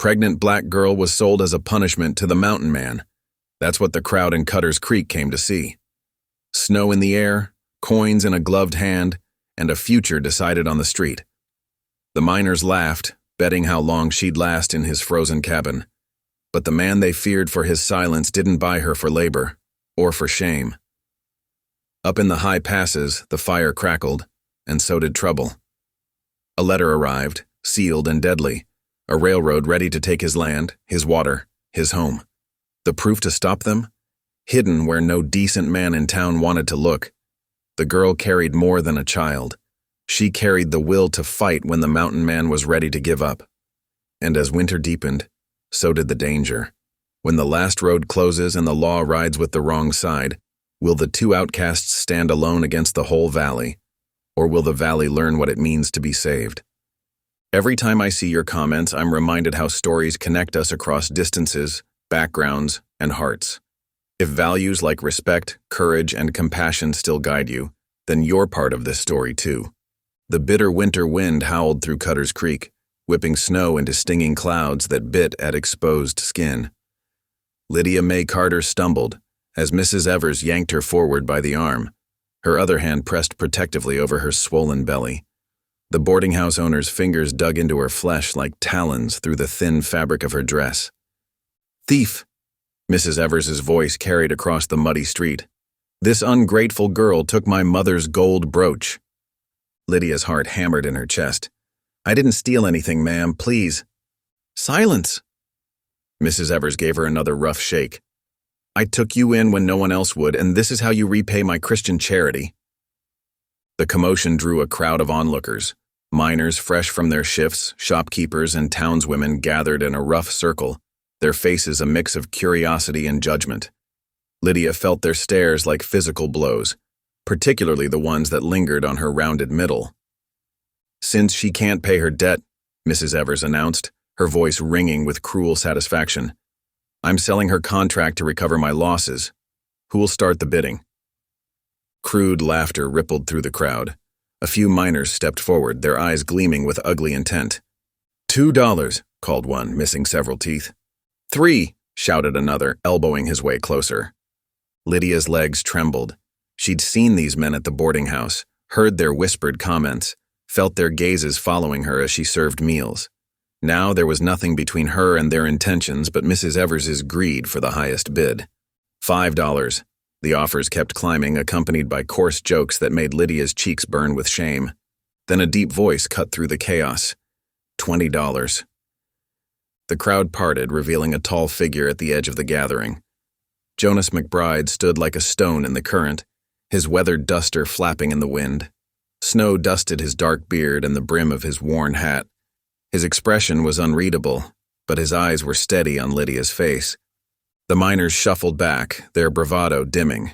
Pregnant black girl was sold as a punishment to the mountain man. That's what the crowd in Cutter's Creek came to see. Snow in the air, coins in a gloved hand, and a future decided on the street. The miners laughed, betting how long she'd last in his frozen cabin. But the man they feared for his silence didn't buy her for labor, or for shame. Up in the high passes, the fire crackled, and so did trouble. A letter arrived, sealed and deadly, a railroad ready to take his land, his water, his home. The proof to stop them? Hidden where no decent man in town wanted to look. The girl carried more than a child. She carried the will to fight when the mountain man was ready to give up. And as winter deepened, so did the danger. When the last road closes and the law rides with the wrong side, will the two outcasts stand alone against the whole valley? Or will the valley learn what it means to be saved? Every time I see your comments, I'm reminded how stories connect us across distances, backgrounds, and hearts. If values like respect, courage, and compassion still guide you, then you're part of this story too. The bitter winter wind howled through Cutter's Creek, whipping snow into stinging clouds that bit at exposed skin. Lydia Mae Carter stumbled as Mrs. Evers yanked her forward by the arm, her other hand pressed protectively over her swollen belly. The boarding house owner's fingers dug into her flesh like talons through the thin fabric of her dress. "Thief!" Mrs. Evers's voice carried across the muddy street. "This ungrateful girl took my mother's gold brooch." Lydia's heart hammered in her chest. "I didn't steal anything, ma'am, please." "Silence!" Mrs. Evers gave her another rough shake. "I took you in when no one else would, and this is how you repay my Christian charity." The commotion drew a crowd of onlookers. Miners fresh from their shifts, shopkeepers, and townswomen gathered in a rough circle, their faces a mix of curiosity and judgment. Lydia felt their stares like physical blows, particularly the ones that lingered on her rounded middle. "Since she can't pay her debt," Mrs. Evers announced, her voice ringing with cruel satisfaction, "I'm selling her contract to recover my losses. Who will start the bidding?" Crude laughter rippled through the crowd. A few miners stepped forward, their eyes gleaming with ugly intent. $2, called one, missing several teeth. $3, shouted another, elbowing his way closer. Lydia's legs trembled. She'd seen these men at the boarding house, heard their whispered comments, felt their gazes following her as she served meals. Now there was nothing between her and their intentions but Mrs. Evers's greed for the highest bid. $5. The offers kept climbing, accompanied by coarse jokes that made Lydia's cheeks burn with shame. Then a deep voice cut through the chaos. $20. The crowd parted, revealing a tall figure at the edge of the gathering. Jonas McBride stood like a stone in the current, his weathered duster flapping in the wind. Snow dusted his dark beard and the brim of his worn hat. His expression was unreadable, but his eyes were steady on Lydia's face. The miners shuffled back, their bravado dimming.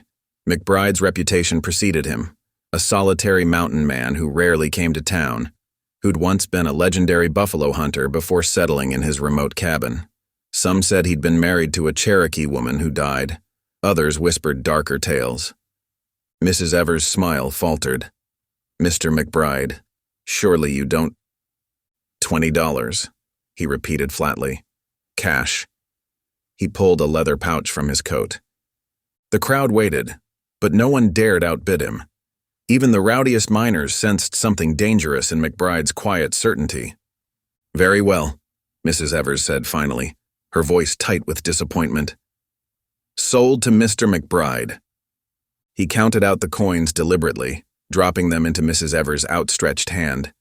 McBride's reputation preceded him, a solitary mountain man who rarely came to town, who'd once been a legendary buffalo hunter before settling in his remote cabin. Some said he'd been married to a Cherokee woman who died. Others whispered darker tales. Mrs. Evers' smile faltered. "Mr. McBride, surely you don't—" $20, he repeated flatly. "Cash." He pulled a leather pouch from his coat. The crowd waited, but no one dared outbid him. Even the rowdiest miners sensed something dangerous in McBride's quiet certainty. "Very well," Mrs. Evers said finally, her voice tight with disappointment. "Sold to Mr. McBride." He counted out the coins deliberately, dropping them into Mrs. Evers' outstretched hand.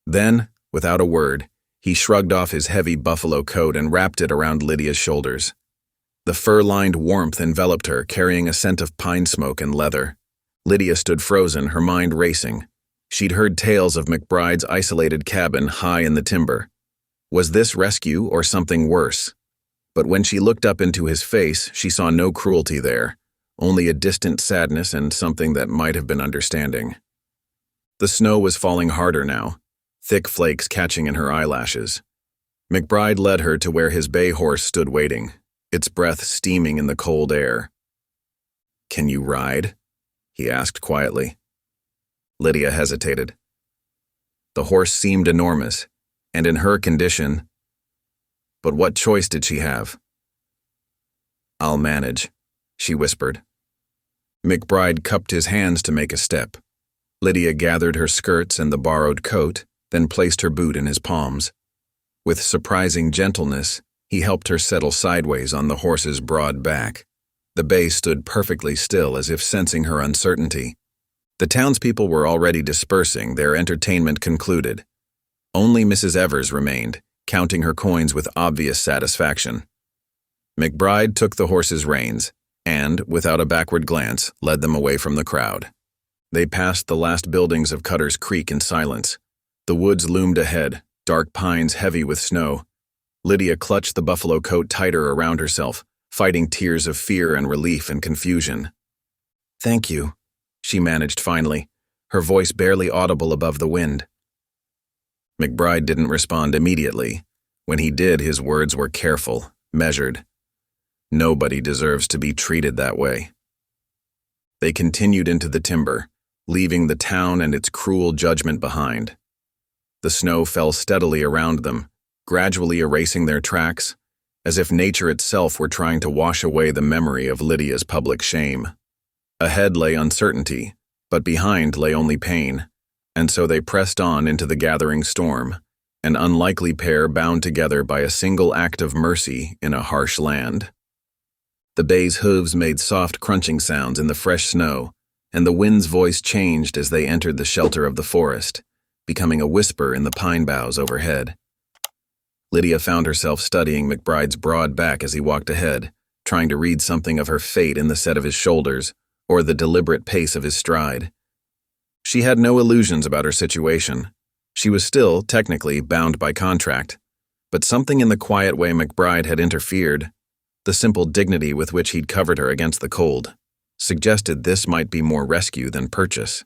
Then, without a word, he shrugged off his heavy buffalo coat and wrapped it around Lydia's shoulders. The fur-lined warmth enveloped her, carrying a scent of pine smoke and leather. Lydia stood frozen, her mind racing. She'd heard tales of McBride's isolated cabin high in the timber. Was this rescue or something worse? But when she looked up into his face, she saw no cruelty there, only a distant sadness and something that might have been understanding. The snow was falling harder now, thick flakes catching in her eyelashes. McBride led her to where his bay horse stood waiting, its breath steaming in the cold air. "Can you ride?" he asked quietly. Lydia hesitated. The horse seemed enormous, and in her condition, but what choice did she have? "I'll manage," she whispered. McBride cupped his hands to make a step. Lydia gathered her skirts and the borrowed coat, then placed her boot in his palms. With surprising gentleness, he helped her settle sideways on the horse's broad back. The bay stood perfectly still, as if sensing her uncertainty. The townspeople were already dispersing, their entertainment concluded. Only Mrs. Evers remained, counting her coins with obvious satisfaction. McBride took the horse's reins and, without a backward glance, led them away from the crowd. They passed the last buildings of Cutter's Creek in silence. The woods loomed ahead, dark pines heavy with snow. Lydia clutched the buffalo coat tighter around herself, fighting tears of fear and relief and confusion. "Thank you," she managed finally, her voice barely audible above the wind. McBride didn't respond immediately. When he did, his words were careful, measured. Nobody deserves to be treated that way. They continued into the timber, leaving the town and its cruel judgment behind. The snow fell steadily around them, gradually erasing their tracks, as if nature itself were trying to wash away the memory of Lydia's public shame. Ahead lay uncertainty, but behind lay only pain, and so they pressed on into the gathering storm, an unlikely pair bound together by a single act of mercy in a harsh land. The bay's hooves made soft crunching sounds in the fresh snow, and the wind's voice changed as they entered the shelter of the forest, becoming a whisper in the pine boughs overhead. Lydia found herself studying McBride's broad back as he walked ahead, trying to read something of her fate in the set of his shoulders or the deliberate pace of his stride. She had no illusions about her situation. She was still, technically, bound by contract, but something in the quiet way McBride had interfered, the simple dignity with which he'd covered her against the cold, suggested this might be more rescue than purchase.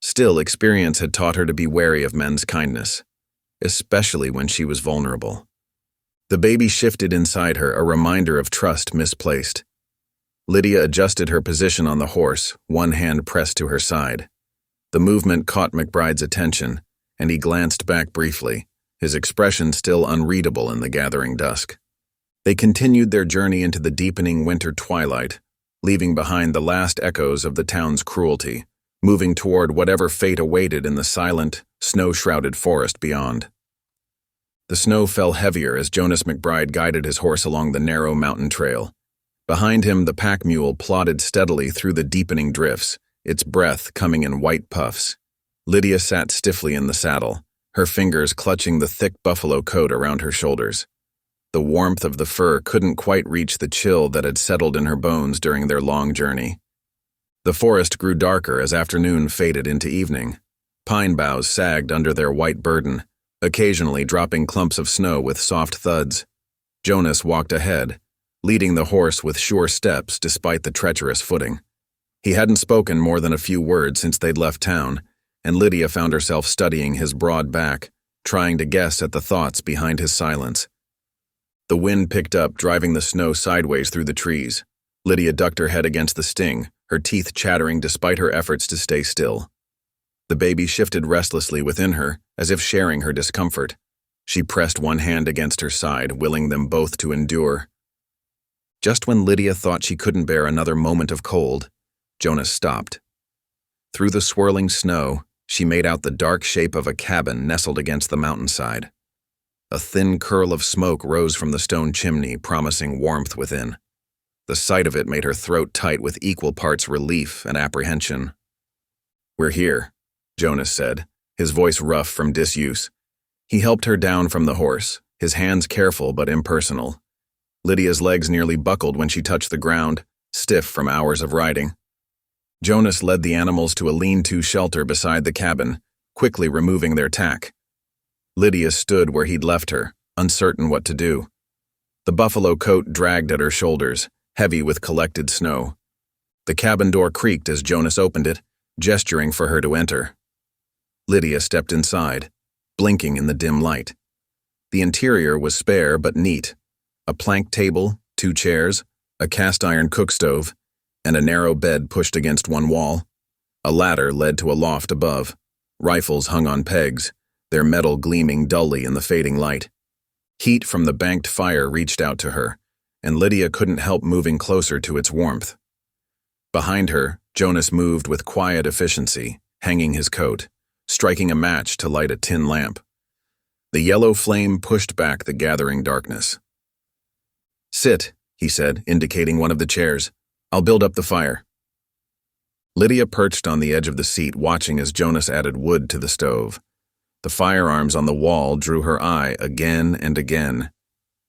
Still, experience had taught her to be wary of men's kindness, especially when she was vulnerable. The baby shifted inside her, a reminder of trust misplaced. Lydia adjusted her position on the horse, one hand pressed to her side. The movement caught McBride's attention, and he glanced back briefly, his expression still unreadable in the gathering dusk. They continued their journey into the deepening winter twilight, leaving behind the last echoes of the town's cruelty, moving toward whatever fate awaited in the silent, snow-shrouded forest beyond. The snow fell heavier as Jonas McBride guided his horse along the narrow mountain trail. Behind him, the pack mule plodded steadily through the deepening drifts, its breath coming in white puffs. Lydia sat stiffly in the saddle, her fingers clutching the thick buffalo coat around her shoulders. The warmth of the fur couldn't quite reach the chill that had settled in her bones during their long journey. The forest grew darker as afternoon faded into evening. Pine boughs sagged under their white burden, occasionally dropping clumps of snow with soft thuds. Jonas walked ahead, leading the horse with sure steps despite the treacherous footing. He hadn't spoken more than a few words since they'd left town, and Lydia found herself studying his broad back, trying to guess at the thoughts behind his silence. The wind picked up, driving the snow sideways through the trees. Lydia ducked her head against the sting, her teeth chattering despite her efforts to stay still. The baby shifted restlessly within her, as if sharing her discomfort. She pressed one hand against her side, willing them both to endure. Just when Lydia thought she couldn't bear another moment of cold, Jonas stopped. Through the swirling snow, she made out the dark shape of a cabin nestled against the mountainside. A thin curl of smoke rose from the stone chimney, promising warmth within. The sight of it made her throat tight with equal parts relief and apprehension. "We're here," Jonas said, his voice rough from disuse. He helped her down from the horse, his hands careful but impersonal. Lydia's legs nearly buckled when she touched the ground, stiff from hours of riding. Jonas led the animals to a lean-to shelter beside the cabin, quickly removing their tack. Lydia stood where he'd left her, uncertain what to do. The buffalo coat dragged at her shoulders, heavy with collected snow. The cabin door creaked as Jonas opened it, gesturing for her to enter. Lydia stepped inside, blinking in the dim light. The interior was spare but neat. A plank table, 2 chairs, a cast-iron cookstove, and a narrow bed pushed against one wall. A ladder led to a loft above. Rifles hung on pegs, their metal gleaming dully in the fading light. Heat from the banked fire reached out to her, and Lydia couldn't help moving closer to its warmth. Behind her, Jonas moved with quiet efficiency, hanging his coat, striking a match to light a tin lamp. The yellow flame pushed back the gathering darkness. "Sit," he said, indicating one of the chairs. "I'll build up the fire." Lydia perched on the edge of the seat, watching as Jonas added wood to the stove. The firearms on the wall drew her eye again and again.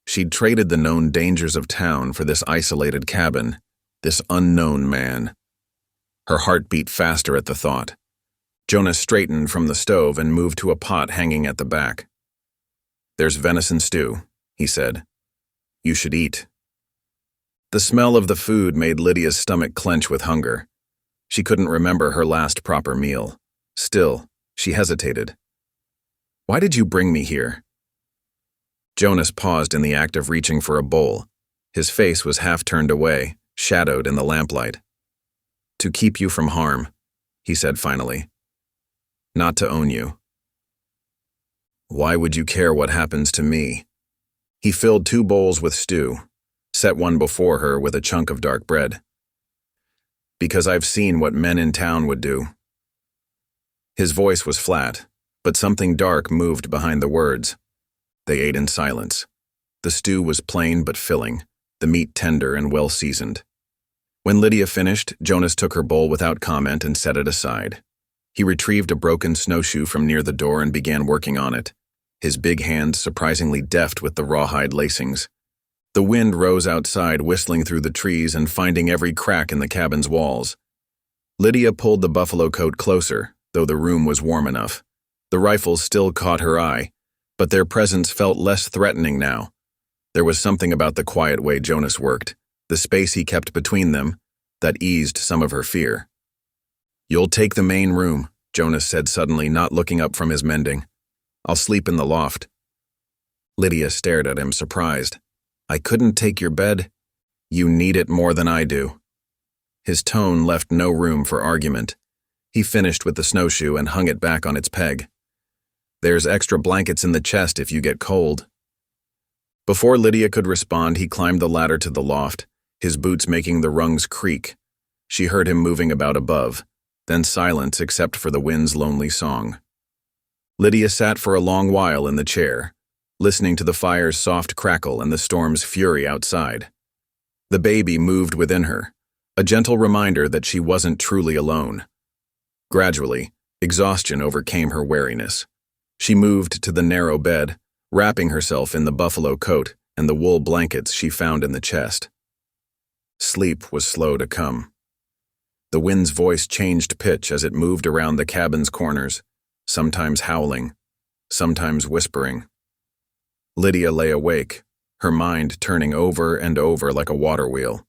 She'd traded the known dangers of town for this isolated cabin, this unknown man. Her heart beat faster at the thought. Jonas straightened from the stove and moved to a pot hanging at the back. "There's venison stew," he said. "You should eat." The smell of the food made Lydia's stomach clench with hunger. She couldn't remember her last proper meal. Still, she hesitated. "Why did you bring me here?" Jonas paused in the act of reaching for a bowl. His face was half turned away, shadowed in the lamplight. "To keep you from harm," he said finally. "Not to own you." "Why would you care what happens to me?" He filled 2 bowls with stew, set one before her with a chunk of dark bread. "Because I've seen what men in town would do." His voice was flat, but something dark moved behind the words. They ate in silence. The stew was plain but filling, the meat tender and well-seasoned. When Lydia finished, Jonas took her bowl without comment and set it aside. He retrieved a broken snowshoe from near the door and began working on it, his big hands surprisingly deft with the rawhide lacings. The wind rose outside, whistling through the trees and finding every crack in the cabin's walls. Lydia pulled the buffalo coat closer, though the room was warm enough. The rifles still caught her eye, but their presence felt less threatening now. There was something about the quiet way Jonas worked, the space he kept between them, that eased some of her fear. "You'll take the main room," Jonas said suddenly, not looking up from his mending. "I'll sleep in the loft." Lydia stared at him, surprised. "I couldn't take your bed?" "You need it more than I do." His tone left no room for argument. He finished with the snowshoe and hung it back on its peg. "There's extra blankets in the chest if you get cold." Before Lydia could respond, he climbed the ladder to the loft, his boots making the rungs creak. She heard him moving about above, then silence except for the wind's lonely song. Lydia sat for a long while in the chair, listening to the fire's soft crackle and the storm's fury outside. The baby moved within her, a gentle reminder that she wasn't truly alone. Gradually, exhaustion overcame her weariness. She moved to the narrow bed, wrapping herself in the buffalo coat and the wool blankets she found in the chest. Sleep was slow to come. The wind's voice changed pitch as it moved around the cabin's corners, sometimes howling, sometimes whispering. Lydia lay awake, her mind turning over and over like a water wheel.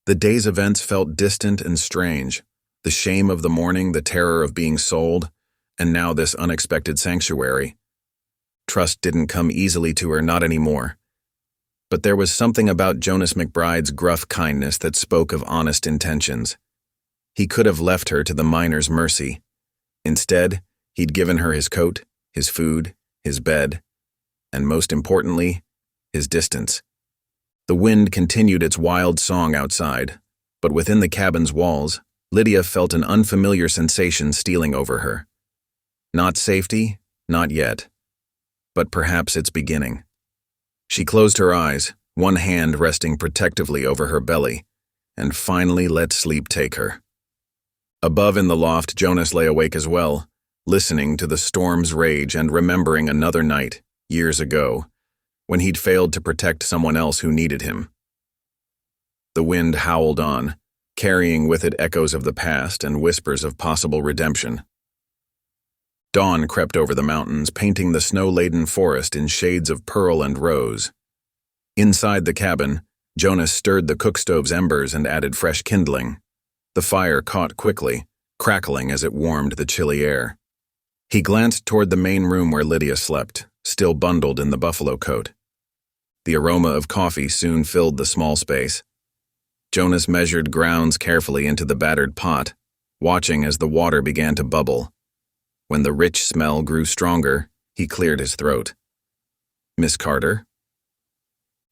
The day's events felt distant and strange, the shame of the morning, the terror of being sold, and now this unexpected sanctuary. Trust didn't come easily to her, not anymore. But there was something about Jonas McBride's gruff kindness that spoke of honest intentions. He could have left her to the miner's mercy. Instead, he'd given her his coat, his food, his bed, and most importantly, his distance. The wind continued its wild song outside, but within the cabin's walls, Lydia felt an unfamiliar sensation stealing over her. Not safety, not yet, but perhaps its beginning. She closed her eyes, one hand resting protectively over her belly, and finally let sleep take her. Above in the loft, Jonas lay awake as well, listening to the storm's rage and remembering another night, years ago, when he'd failed to protect someone else who needed him. The wind howled on, carrying with it echoes of the past and whispers of possible redemption. Dawn crept over the mountains, painting the snow-laden forest in shades of pearl and rose. Inside the cabin, Jonas stirred the cookstove's embers and added fresh kindling. The fire caught quickly, crackling as it warmed the chilly air. He glanced toward the main room where Lydia slept, still bundled in the buffalo coat. The aroma of coffee soon filled the small space. Jonas measured grounds carefully into the battered pot, watching as the water began to bubble. When the rich smell grew stronger, he cleared his throat. Miss Carter?"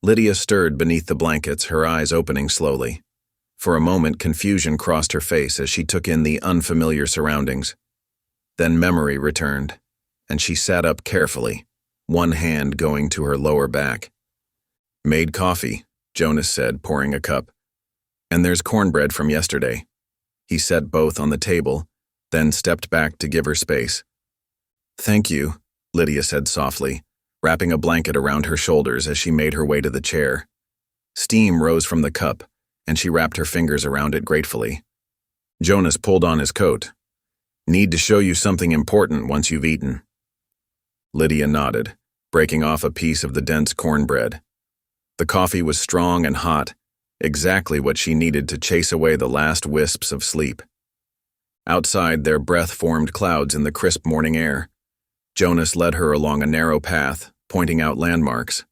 Lydia stirred beneath the blankets, her eyes opening slowly. For a moment, confusion crossed her face as she took in the unfamiliar surroundings. Then memory returned, and she sat up carefully, one hand going to her lower back. "Made coffee," Jonas said, pouring a cup. "And there's cornbread from yesterday." He set both on the table, then stepped back to give her space. "Thank you," Lydia said softly, wrapping a blanket around her shoulders as she made her way to the chair. Steam rose from the cup, and she wrapped her fingers around it gratefully. Jonas pulled on his coat. "Need to show you something important once you've eaten." Lydia nodded, breaking off a piece of the dense cornbread. The coffee was strong and hot, exactly what she needed to chase away the last wisps of sleep. Outside, their breath formed clouds in the crisp morning air. Jonas led her along a narrow path, pointing out landmarks.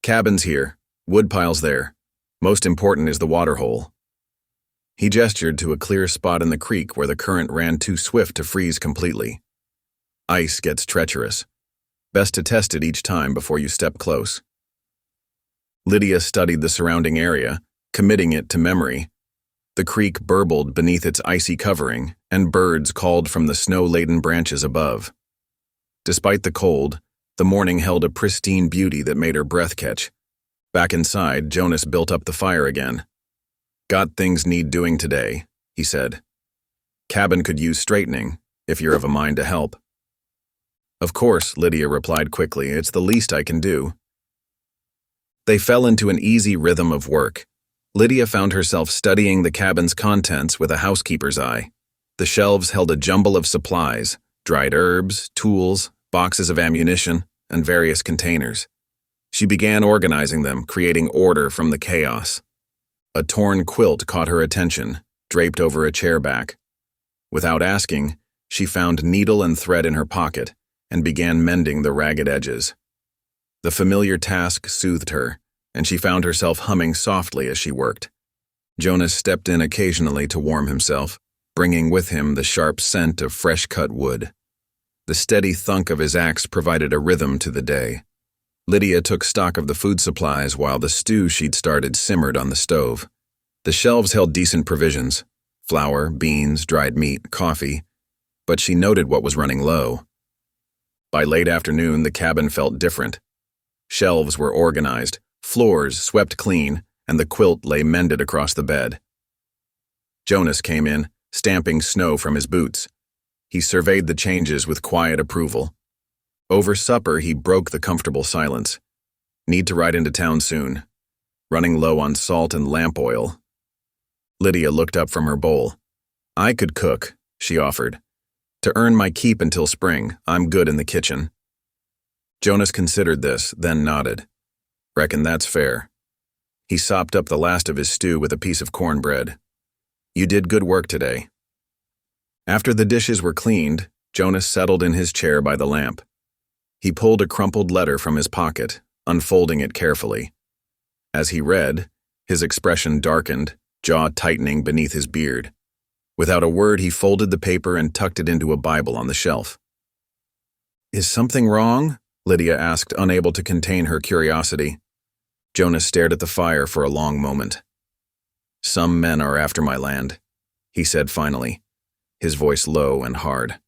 "Cabins here, woodpiles there. Most important is the waterhole." He gestured to a clear spot in the creek where the current ran too swift to freeze completely. "Ice gets treacherous. Best to test it each time before you step close." Lydia studied the surrounding area, committing it to memory. The creek burbled beneath its icy covering, and birds called from the snow-laden branches above. Despite the cold, the morning held a pristine beauty that made her breath catch. Back inside, Jonas built up the fire again. "Got things need doing today," he said. "Cabin could use straightening, if you're of a mind to help." "Of course," Lydia replied quickly, "it's the least I can do." They fell into an easy rhythm of work. Lydia found herself studying the cabin's contents with a housekeeper's eye. The shelves held a jumble of supplies, dried herbs, tools, boxes of ammunition, and various containers. She began organizing them, creating order from the chaos. A torn quilt caught her attention, draped over a chair back. Without asking, she found needle and thread in her pocket and began mending the ragged edges. The familiar task soothed her, and she found herself humming softly as she worked. Jonas stepped in occasionally to warm himself, bringing with him the sharp scent of fresh-cut wood. The steady thunk of his axe provided a rhythm to the day. Lydia took stock of the food supplies while the stew she'd started simmered on the stove. The shelves held decent provisions: flour, beans, dried meat, coffee, but she noted what was running low. By late afternoon, the cabin felt different. Shelves were organized, floors swept clean, and the quilt lay mended across the bed. Jonas came in, stamping snow from his boots. He surveyed the changes with quiet approval. Over supper, he broke the comfortable silence. "Need to ride into town soon. Running low on salt and lamp oil." Lydia looked up from her bowl. "I could cook," she offered. "To earn my keep until spring, I'm good in the kitchen." Jonas considered this, then nodded. "Reckon that's fair." He sopped up the last of his stew with a piece of cornbread. "You did good work today." After the dishes were cleaned, Jonas settled in his chair by the lamp. He pulled a crumpled letter from his pocket, unfolding it carefully. As he read, his expression darkened, jaw tightening beneath his beard. Without a word, he folded the paper and tucked it into a Bible on the shelf. "Is something wrong?" Lydia asked, unable to contain her curiosity. Jonas stared at the fire for a long moment. "Some men are after my land," he said finally, his voice low and hard.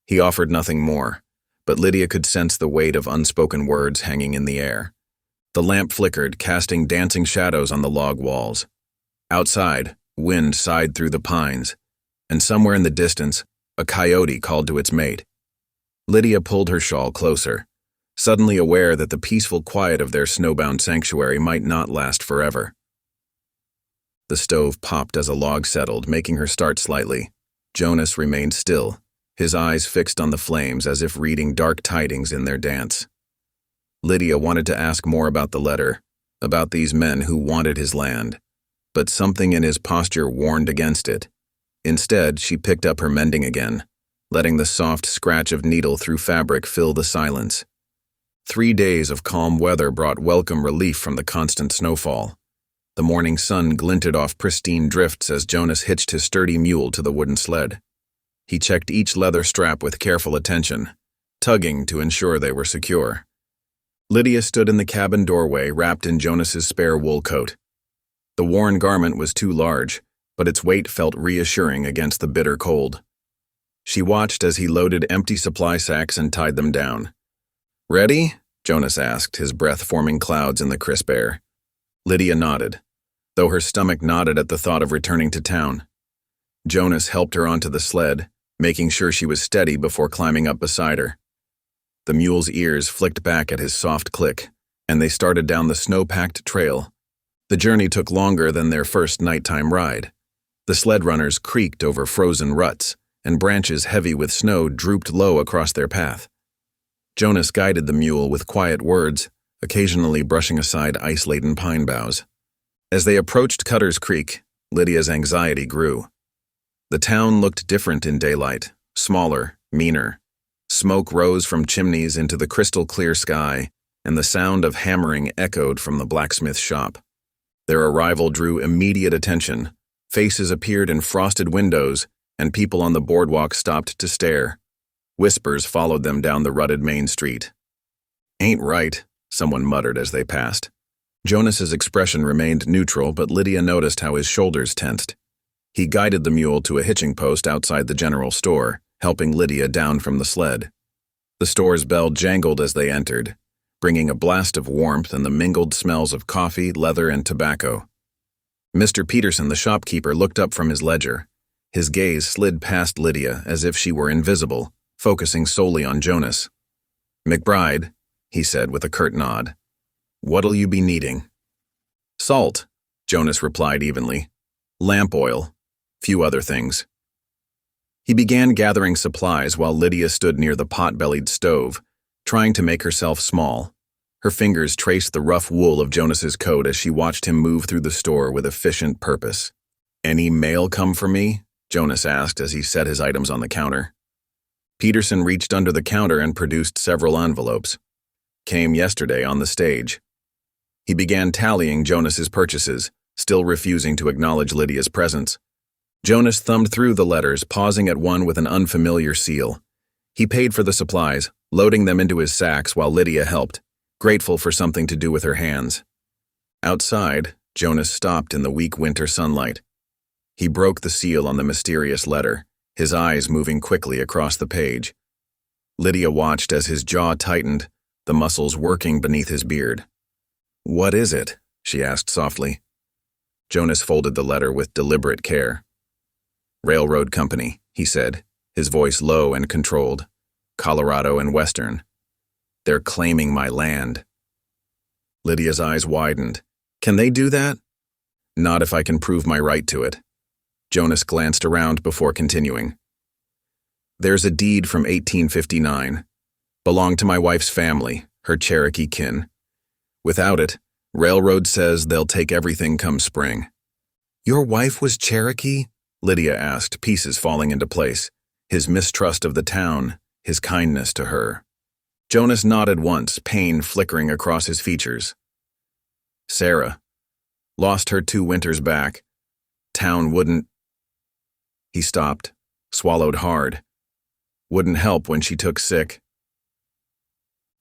He offered nothing more, but Lydia could sense the weight of unspoken words hanging in the air. The lamp flickered, casting dancing shadows on the log walls. Outside, wind sighed through the pines, and somewhere in the distance, a coyote called to its mate. Lydia pulled her shawl closer, suddenly aware that the peaceful quiet of their snowbound sanctuary might not last forever. The stove popped as a log settled, making her start slightly. Jonas remained still, his eyes fixed on the flames as if reading dark tidings in their dance. Lydia wanted to ask more about the letter, about these men who wanted his land, but something in his posture warned against it. Instead, she picked up her mending again, letting the soft scratch of needle through fabric fill the silence. 3 days of calm weather brought welcome relief from the constant snowfall. The morning sun glinted off pristine drifts as Jonas hitched his sturdy mule to the wooden sled. He checked each leather strap with careful attention, tugging to ensure they were secure. Lydia stood in the cabin doorway, wrapped in Jonas's spare wool coat. The worn garment was too large, but its weight felt reassuring against the bitter cold. She watched as he loaded empty supply sacks and tied them down. "Ready?" Jonas asked, his breath forming clouds in the crisp air. Lydia nodded, though her stomach knotted at the thought of returning to town. Jonas helped her onto the sled, making sure she was steady before climbing up beside her. The mule's ears flicked back at his soft click, and they started down the snow-packed trail. The journey took longer than their first nighttime ride. The sled runners creaked over frozen ruts, and branches heavy with snow drooped low across their path. Jonas guided the mule with quiet words, occasionally brushing aside ice-laden pine boughs. As they approached Cutter's Creek, Lydia's anxiety grew. The town looked different in daylight, smaller, meaner. Smoke rose from chimneys into the crystal-clear sky, and the sound of hammering echoed from the blacksmith shop. Their arrival drew immediate attention. Faces appeared in frosted windows, and people on the boardwalk stopped to stare. Whispers followed them down the rutted main street. "Ain't right," someone muttered as they passed. Jonas's expression remained neutral, but Lydia noticed how his shoulders tensed. He guided the mule to a hitching post outside the general store, helping Lydia down from the sled. The store's bell jangled as they entered, bringing a blast of warmth and the mingled smells of coffee, leather, and tobacco. Mr. Peterson, the shopkeeper, looked up from his ledger. His gaze slid past Lydia as if she were invisible, focusing solely on Jonas. "McBride," he said with a curt nod. "What'll you be needing?" "Salt," Jonas replied evenly. "Lamp oil. Few other things." He began gathering supplies while Lydia stood near the pot-bellied stove, trying to make herself small. Her fingers traced the rough wool of Jonas's coat as she watched him move through the store with efficient purpose. "Any mail come for me?" Jonas asked as he set his items on the counter. Peterson reached under the counter and produced several envelopes. "Came yesterday on the stage." He began tallying Jonas's purchases, still refusing to acknowledge Lydia's presence. Jonas thumbed through the letters, pausing at one with an unfamiliar seal. He paid for the supplies, loading them into his sacks while Lydia helped, grateful for something to do with her hands. Outside, Jonas stopped in the weak winter sunlight. He broke the seal on the mysterious letter, his eyes moving quickly across the page. Lydia watched as his jaw tightened, the muscles working beneath his beard. "What is it?" she asked softly. Jonas folded the letter with deliberate care. "Railroad Company," he said, his voice low and controlled. "Colorado and Western. They're claiming my land." Lydia's eyes widened. "Can they do that?" "Not if I can prove my right to it." Jonas glanced around before continuing. "There's a deed from 1859. Belonged to my wife's family, her Cherokee kin. Without it, railroad says they'll take everything come spring." "Your wife was Cherokee?" Lydia asked, pieces falling into place. His mistrust of the town, his kindness to her. Jonas nodded once, pain flickering across his features. "Sarah. Lost her 2 winters back. Town wouldn't—" He stopped, swallowed hard. "Wouldn't help when she took sick."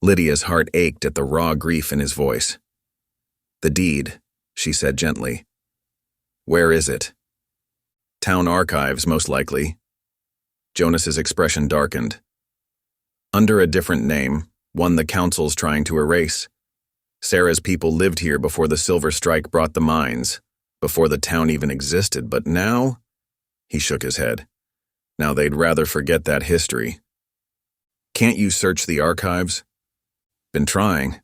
Lydia's heart ached at the raw grief in his voice. "The deed," she said gently. "Where is it?" "Town archives, most likely." Jonas's expression darkened. "Under a different name, one the council's trying to erase. Sarah's people lived here before the Silver Strike brought the mines, before the town even existed, but now?" He shook his head. "Now they'd rather forget that history." "Can't you search the archives?" "Been trying.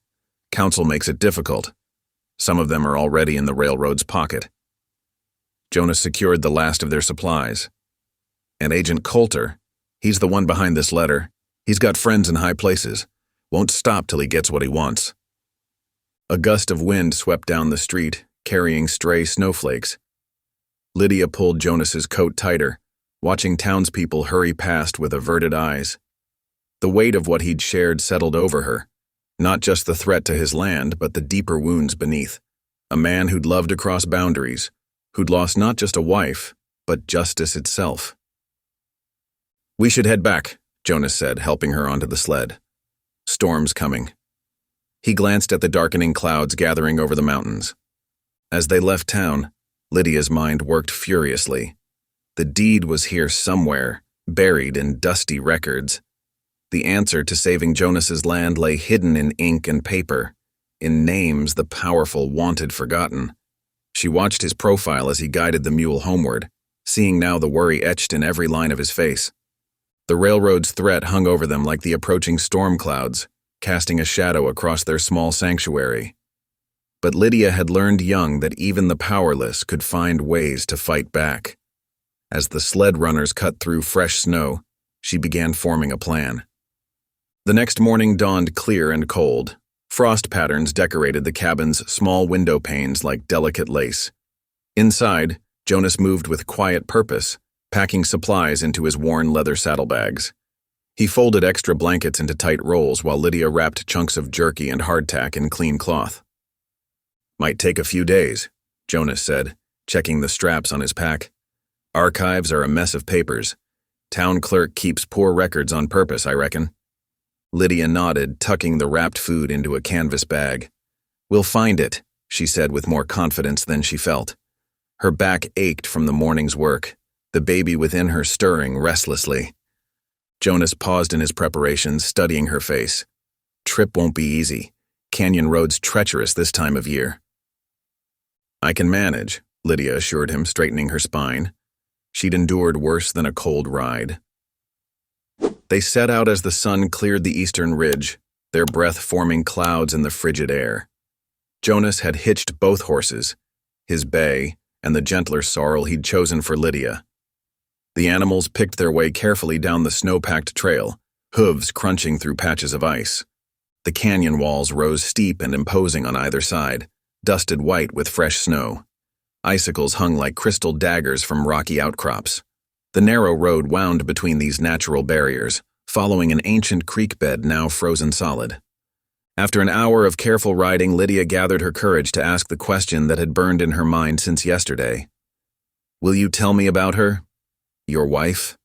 Council makes it difficult. Some of them are already in the railroad's pocket." Jonas secured the last of their supplies. "And Agent Coulter, he's the one behind this letter. He's got friends in high places. Won't stop till he gets what he wants." A gust of wind swept down the street, carrying stray snowflakes. Lydia pulled Jonas's coat tighter, watching townspeople hurry past with averted eyes. The weight of what he'd shared settled over her, not just the threat to his land, but the deeper wounds beneath. A man who'd loved across boundaries, who'd lost not just a wife, but justice itself. "We should head back," Jonas said, helping her onto the sled. "Storm's coming." He glanced at the darkening clouds gathering over the mountains. As they left town, Lydia's mind worked furiously. The deed was here somewhere, buried in dusty records. The answer to saving Jonas's land lay hidden in ink and paper, in names the powerful wanted forgotten. She watched his profile as he guided the mule homeward, seeing now the worry etched in every line of his face. The railroad's threat hung over them like the approaching storm clouds, casting a shadow across their small sanctuary. But Lydia had learned young that even the powerless could find ways to fight back. As the sled runners cut through fresh snow, she began forming a plan. The next morning dawned clear and cold. Frost patterns decorated the cabin's small window panes like delicate lace. Inside, Jonas moved with quiet purpose, packing supplies into his worn leather saddlebags. He folded extra blankets into tight rolls while Lydia wrapped chunks of jerky and hardtack in clean cloth. "Might take a few days," Jonas said, checking the straps on his pack. "Archives are a mess of papers. Town clerk keeps poor records on purpose, I reckon." Lydia nodded, tucking the wrapped food into a canvas bag. "We'll find it," she said with more confidence than she felt. Her back ached from the morning's work, the baby within her stirring restlessly. Jonas paused in his preparations, studying her face. "Trip won't be easy. Canyon road's treacherous this time of year." "I can manage," Lydia assured him, straightening her spine. She'd endured worse than a cold ride. They set out as the sun cleared the eastern ridge, their breath forming clouds in the frigid air. Jonas had hitched both horses, his bay and the gentler sorrel he'd chosen for Lydia. The animals picked their way carefully down the snow-packed trail, hooves crunching through patches of ice. The canyon walls rose steep and imposing on either side, dusted white with fresh snow. Icicles hung like crystal daggers from rocky outcrops. The narrow road wound between these natural barriers, following an ancient creek bed now frozen solid. After an hour of careful riding, Lydia gathered her courage to ask the question that had burned in her mind since yesterday. "Will you tell me about her? Your wife?"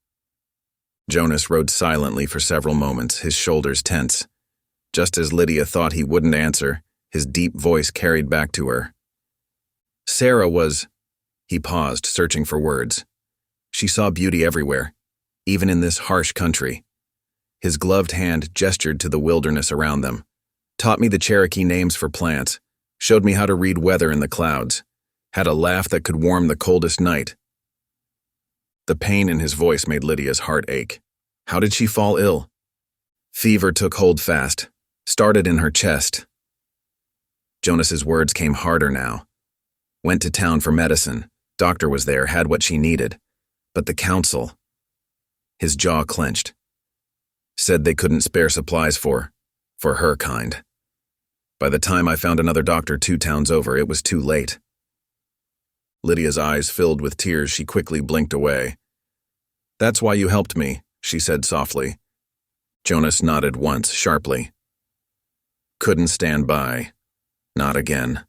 Jonas rode silently for several moments, his shoulders tense. Just as Lydia thought he wouldn't answer, his deep voice carried back to her. "Sarah was—" He paused, searching for words. She saw beauty everywhere, even in this harsh country. His gloved hand gestured to the wilderness around them, taught me the Cherokee names for plants, showed me how to read weather in the clouds, had a laugh that could warm the coldest night. The pain in his voice made Lydia's heart ache. How did she fall ill? Fever took hold fast, started in her chest. Jonas's words came harder now. Went to town for medicine. Doctor was there, had what she needed. But the council. His jaw clenched. Said they couldn't spare supplies for her kind. By the time I found another doctor 2 towns over, it was too late. Lydia's eyes filled with tears. She quickly blinked away. "That's why you helped me," she said softly. Jonas nodded once, sharply. Couldn't stand by. Not again.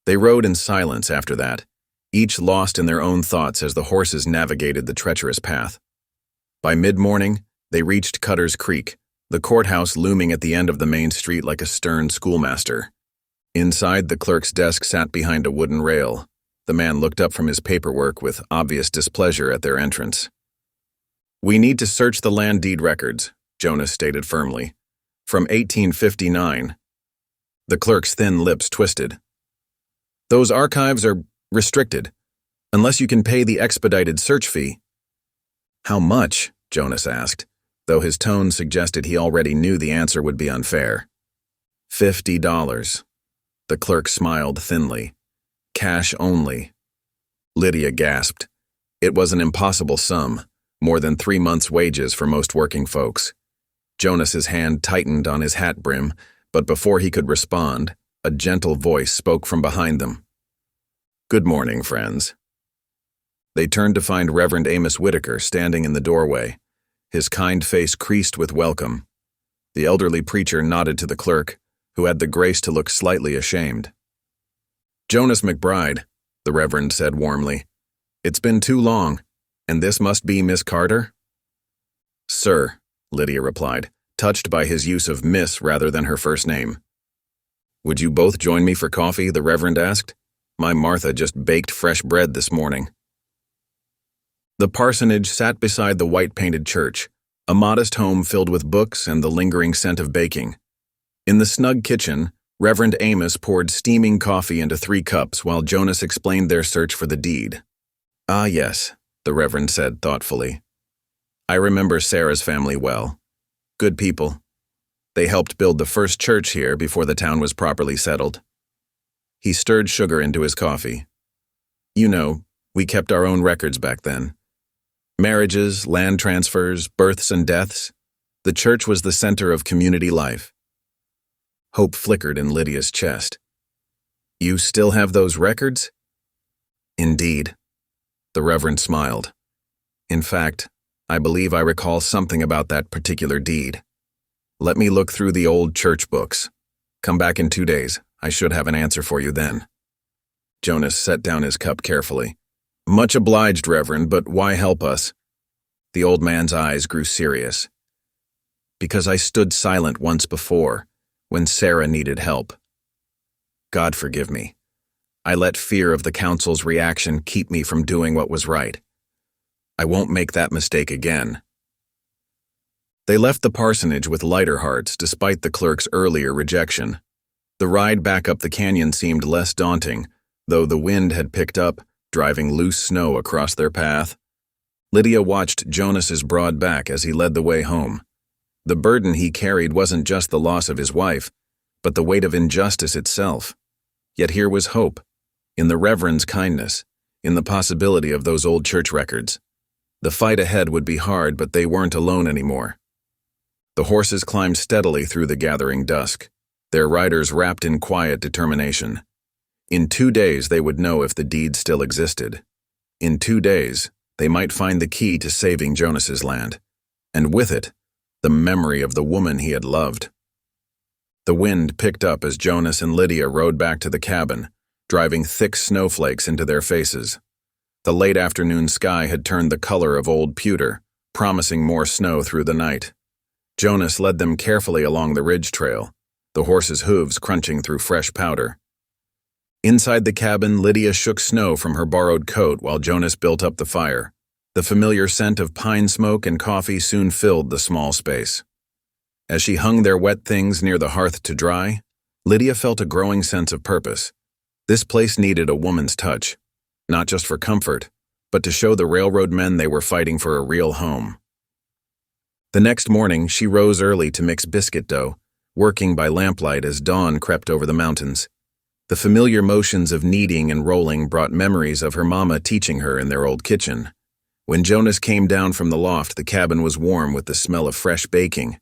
They rode in silence after that, each lost in their own thoughts as the horses navigated the treacherous path. By mid-morning, they reached Cutter's Creek, the courthouse looming at the end of the main street like a stern schoolmaster. Inside, the clerk's desk sat behind a wooden rail. The man looked up from his paperwork with obvious displeasure at their entrance. "We need to search the land deed records," Jonas stated firmly. "From 1859. The clerk's thin lips twisted. "Those archives are restricted, unless you can pay the expedited search fee." "How much?" Jonas asked, though his tone suggested he already knew the answer would be unfair. $50. The clerk smiled thinly. "Cash only." Lydia gasped. It was an impossible sum, more than 3 months' wages for most working folks. Jonas's hand tightened on his hat brim, but before he could respond, a gentle voice spoke from behind them. "Good morning, friends." They turned to find Reverend Amos Whitaker standing in the doorway, his kind face creased with welcome. The elderly preacher nodded to the clerk, who had the grace to look slightly ashamed. "Jonas McBride," the Reverend said warmly. "It's been too long, and this must be Miss Carter?" "Sir," Lydia replied, touched by his use of Miss rather than her first name. Would you both join me for coffee? The Reverend asked. My Martha just baked fresh bread this morning. The parsonage sat beside the white-painted church, a modest home filled with books and the lingering scent of baking. In the snug kitchen, Reverend Amos poured steaming coffee into 3 cups while Jonas explained their search for the deed. Ah, yes, the Reverend said thoughtfully. I remember Sarah's family well. Good people. They helped build the first church here before the town was properly settled. He stirred sugar into his coffee. You know, we kept our own records back then. Marriages, land transfers, births and deaths. The church was the center of community life. Hope flickered in Lydia's chest. You still have those records? Indeed. The Reverend smiled. In fact, I believe I recall something about that particular deed. Let me look through the old church books. Come back in 2 days. I should have an answer for you then. Jonas set down his cup carefully. Much obliged, Reverend, but why help us? The old man's eyes grew serious. Because I stood silent once before, when Sarah needed help. God forgive me. I let fear of the council's reaction keep me from doing what was right. I won't make that mistake again. They left the parsonage with lighter hearts despite the clerk's earlier rejection. The ride back up the canyon seemed less daunting, though the wind had picked up, driving loose snow across their path. Lydia watched Jonas's broad back as he led the way home. The burden he carried wasn't just the loss of his wife, but the weight of injustice itself. Yet here was hope, in the Reverend's kindness, in the possibility of those old church records. The fight ahead would be hard, but they weren't alone anymore. The horses climbed steadily through the gathering dusk, their riders wrapped in quiet determination. In 2 days they would know if the deed still existed. In 2 days, they might find the key to saving Jonas's land, and with it, the memory of the woman he had loved. The wind picked up as Jonas and Lydia rode back to the cabin, driving thick snowflakes into their faces. The late afternoon sky had turned the color of old pewter, promising more snow through the night. Jonas led them carefully along the ridge trail, the horses' hooves crunching through fresh powder. Inside the cabin, Lydia shook snow from her borrowed coat while Jonas built up the fire. The familiar scent of pine smoke and coffee soon filled the small space. As she hung their wet things near the hearth to dry, Lydia felt a growing sense of purpose. This place needed a woman's touch, not just for comfort, but to show the railroad men they were fighting for a real home. The next morning, she rose early to mix biscuit dough, working by lamplight as dawn crept over the mountains. The familiar motions of kneading and rolling brought memories of her mama teaching her in their old kitchen. When Jonas came down from the loft, the cabin was warm with the smell of fresh baking.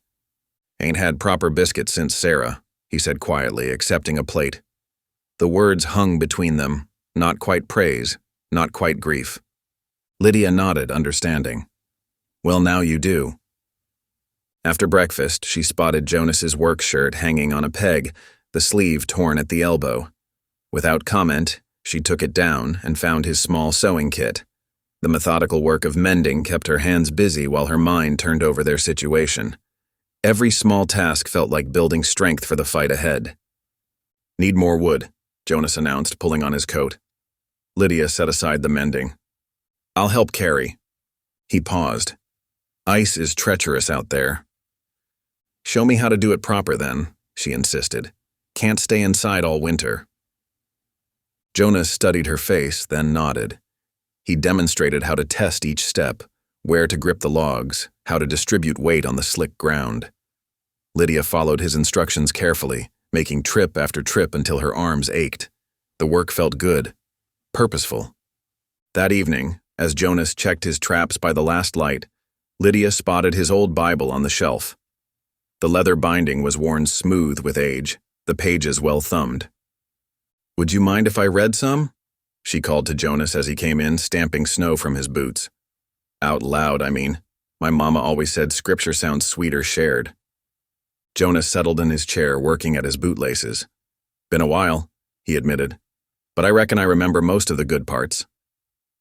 Ain't had proper biscuits since Sarah, he said quietly, accepting a plate. The words hung between them, not quite praise, not quite grief. Lydia nodded, understanding. Well, now you do. After breakfast, she spotted Jonas's work shirt hanging on a peg, the sleeve torn at the elbow. Without comment, she took it down and found his small sewing kit. The methodical work of mending kept her hands busy while her mind turned over their situation. Every small task felt like building strength for the fight ahead. Need more wood, Jonas announced, pulling on his coat. Lydia set aside the mending. I'll help carry. He paused. Ice is treacherous out there. Show me how to do it proper then, she insisted. Can't stay inside all winter. Jonas studied her face, then nodded. He demonstrated how to test each step, where to grip the logs, how to distribute weight on the slick ground. Lydia followed his instructions carefully, making trip after trip until her arms ached. The work felt good, purposeful. That evening, as Jonas checked his traps by the last light, Lydia spotted his old Bible on the shelf. The leather binding was worn smooth with age, the pages well thumbed. Would you mind if I read some? She called to Jonas as he came in, stamping snow from his boots. Out loud, I mean. My mama always said scripture sounds sweeter shared. Jonas settled in his chair, working at his bootlaces. Been a while, he admitted, but I reckon I remember most of the good parts.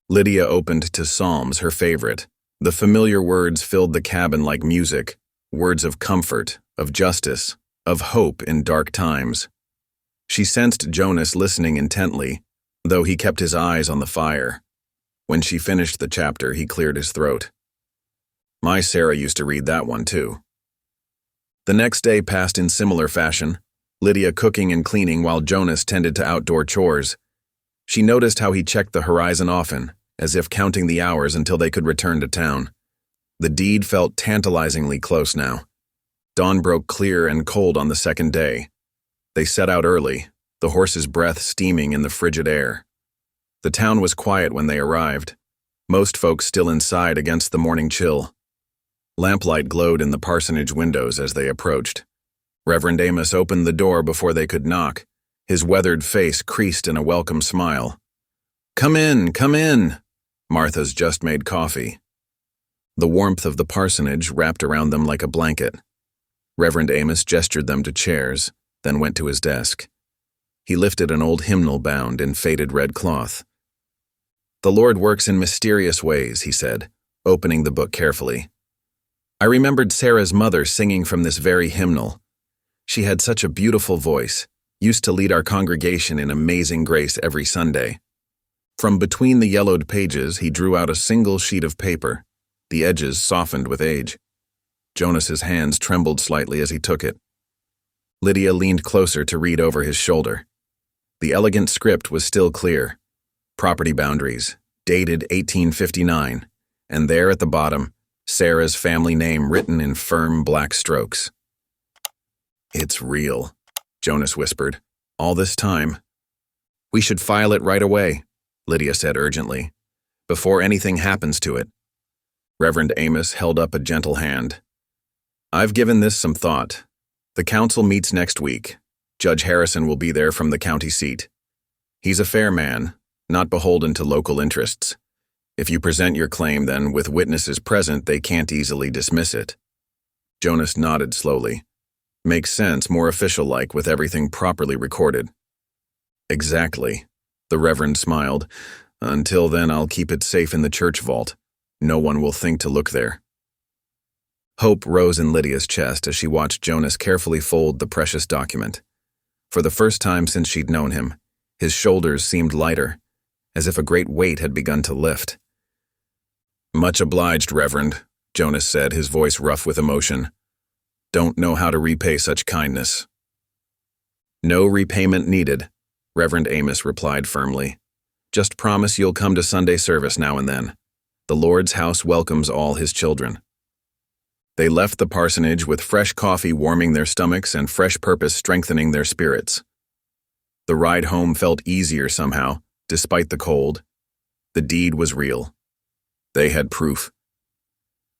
Lydia opened to Psalms, her favorite. The familiar words filled the cabin like music, words of comfort, of justice, of hope in dark times. She sensed Jonas listening intently, though he kept his eyes on the fire. When she finished the chapter, he cleared his throat. My Sarah used to read that one too. The next day passed in similar fashion, Lydia cooking and cleaning while Jonas tended to outdoor chores. She noticed how he checked the horizon often, as if counting the hours until they could return to town. The deed felt tantalizingly close now. Dawn broke clear and cold on the second day. They set out early, the horse's breath steaming in the frigid air. The town was quiet when they arrived, most folks still inside against the morning chill. Lamplight glowed in the parsonage windows as they approached. Reverend Amos opened the door before they could knock, his weathered face creased in a welcome smile. Come in, come in. Martha's just made coffee. The warmth of the parsonage wrapped around them like a blanket. Reverend Amos gestured them to chairs, then went to his desk. He lifted an old hymnal bound in faded red cloth. The Lord works in mysterious ways, he said, opening the book carefully. I remembered Sarah's mother singing from this very hymnal. She had such a beautiful voice, used to lead our congregation in amazing grace every Sunday. From between the yellowed pages, he drew out a single sheet of paper, the edges softened with age. Jonas's hands trembled slightly as he took it. Lydia leaned closer to read over his shoulder. The elegant script was still clear. Property boundaries, dated 1859, and there at the bottom, Sarah's family name written in firm black strokes. It's real, Jonas whispered. All this time. We should file it right away, Lydia said urgently, before anything happens to it. Reverend Amos held up a gentle hand. I've given this some thought. The council meets next week. Judge Harrison will be there from the county seat. He's a fair man, not beholden to local interests. If you present your claim, then, with witnesses present, they can't easily dismiss it. Jonas nodded slowly. Makes sense, more official-like, with everything properly recorded. Exactly. The Reverend smiled. Until then, I'll keep it safe in the church vault. No one will think to look there. Hope rose in Lydia's chest as she watched Jonas carefully fold the precious document. For the first time since she'd known him, his shoulders seemed lighter, as if a great weight had begun to lift. Much obliged, Reverend, Jonas said, his voice rough with emotion. Don't know how to repay such kindness. No repayment needed, Reverend Amos replied firmly. Just promise you'll come to Sunday service now and then. The Lord's house welcomes all his children. They left the parsonage with fresh coffee warming their stomachs and fresh purpose strengthening their spirits. The ride home felt easier somehow, despite the cold. The deed was real. They had proof.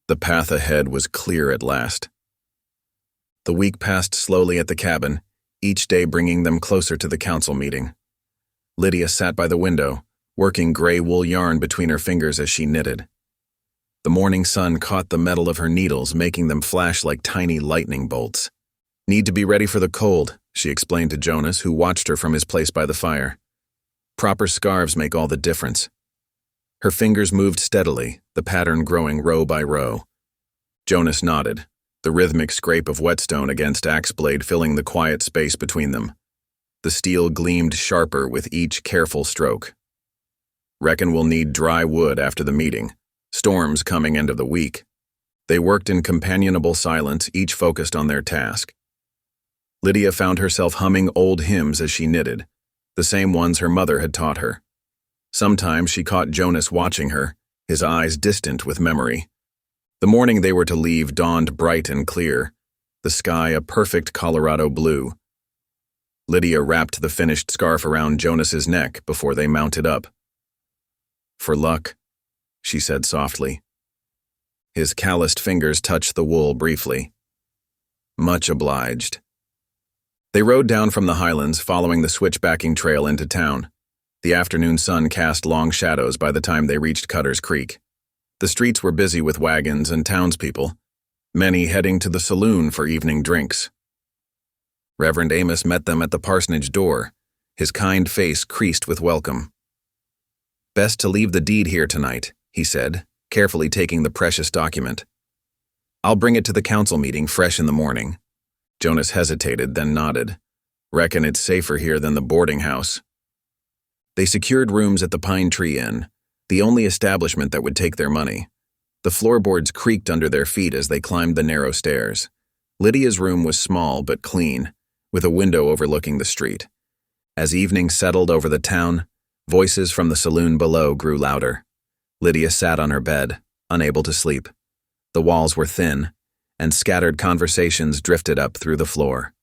The path ahead was clear at last. The week passed slowly at the cabin, each day bringing them closer to the council meeting. Lydia sat by the window, working gray wool yarn between her fingers as she knitted. The morning sun caught the metal of her needles, making them flash like tiny lightning bolts. Need to be ready for the cold, she explained to Jonas, who watched her from his place by the fire. Proper scarves make all the difference. Her fingers moved steadily, the pattern growing row by row. Jonas nodded, the rhythmic scrape of whetstone against axe blade filling the quiet space between them. The steel gleamed sharper with each careful stroke. Reckon we'll need dry wood after the meeting. Storms coming end of the week. They worked in companionable silence, each focused on their task. Lydia found herself humming old hymns as she knitted, the same ones her mother had taught her. Sometimes she caught Jonas watching her, his eyes distant with memory. The morning they were to leave dawned bright and clear, the sky a perfect Colorado blue. Lydia wrapped the finished scarf around Jonas's neck before they mounted up. For luck, she said softly. His calloused fingers touched the wool briefly. Much obliged. They rode down from the highlands, following the switchbacking trail into town. The afternoon sun cast long shadows by the time they reached Cutter's Creek. The streets were busy with wagons and townspeople, many heading to the saloon for evening drinks. Reverend Amos met them at the parsonage door, his kind face creased with welcome. Best to leave the deed here tonight, he said, carefully taking the precious document. I'll bring it to the council meeting fresh in the morning. Jonas hesitated, then nodded. Reckon it's safer here than the boarding house. They secured rooms at the Pine Tree Inn, the only establishment that would take their money. The floorboards creaked under their feet as they climbed the narrow stairs. Lydia's room was small but clean, with a window overlooking the street. As evening settled over the town, voices from the saloon below grew louder. Lydia sat on her bed, unable to sleep. The walls were thin, and scattered conversations drifted up through the floor.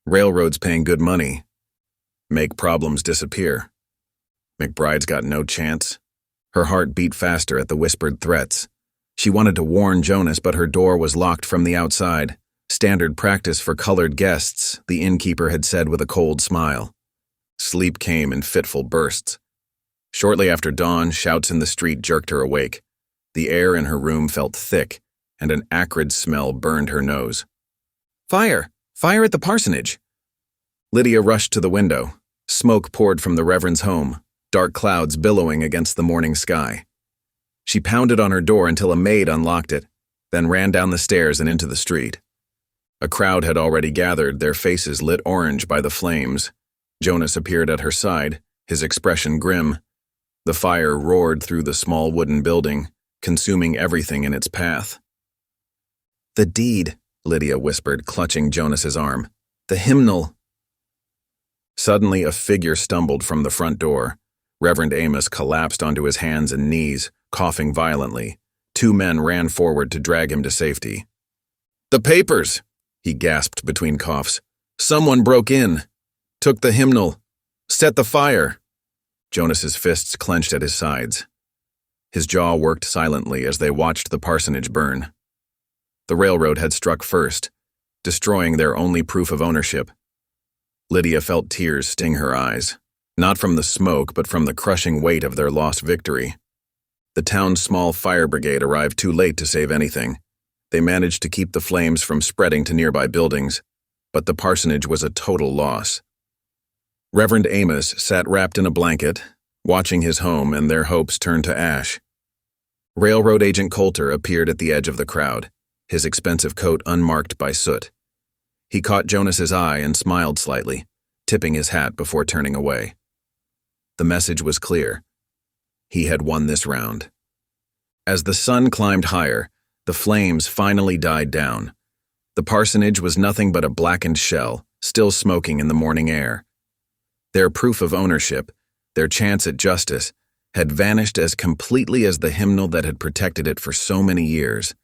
Railroad's paying good money. Make problems disappear. McBride's got no chance. Her heart beat faster at the whispered threats. She wanted to warn Jonas, but her door was locked from the outside. Standard practice for colored guests, the innkeeper had said with a cold smile. Sleep came in fitful bursts. Shortly after dawn, shouts in the street jerked her awake. The air in her room felt thick, and an acrid smell burned her nose. Fire! Fire at the parsonage! Lydia rushed to the window. Smoke poured from the Reverend's home, dark clouds billowing against the morning sky. She pounded on her door until a maid unlocked it, then ran down the stairs and into the street. A crowd had already gathered, their faces lit orange by the flames. Jonas appeared at her side, his expression grim. The fire roared through the small wooden building, consuming everything in its path. The deed, Lydia whispered, clutching Jonas's arm. The hymnal. Suddenly, a figure stumbled from the front door. Reverend Amos collapsed onto his hands and knees, coughing violently. 2 men ran forward to drag him to safety. The papers, he gasped between coughs. Someone broke in, took the hymnal, set the fire. Jonas's fists clenched at his sides. His jaw worked silently as they watched the parsonage burn. The railroad had struck first, destroying their only proof of ownership. Lydia felt tears sting her eyes, not from the smoke but from the crushing weight of their lost victory. The town's small fire brigade arrived too late to save anything. They managed to keep the flames from spreading to nearby buildings, but the parsonage was a total loss. Reverend Amos sat wrapped in a blanket, watching his home and their hopes turn to ash. Railroad Agent Coulter appeared at the edge of the crowd, his expensive coat unmarked by soot. He caught Jonas's eye and smiled slightly, tipping his hat before turning away. The message was clear. He had won this round. As the sun climbed higher, the flames finally died down. The parsonage was nothing but a blackened shell, still smoking in the morning air. Their proof of ownership, their chance at justice, had vanished as completely as the hymnal that had protected it for so many years.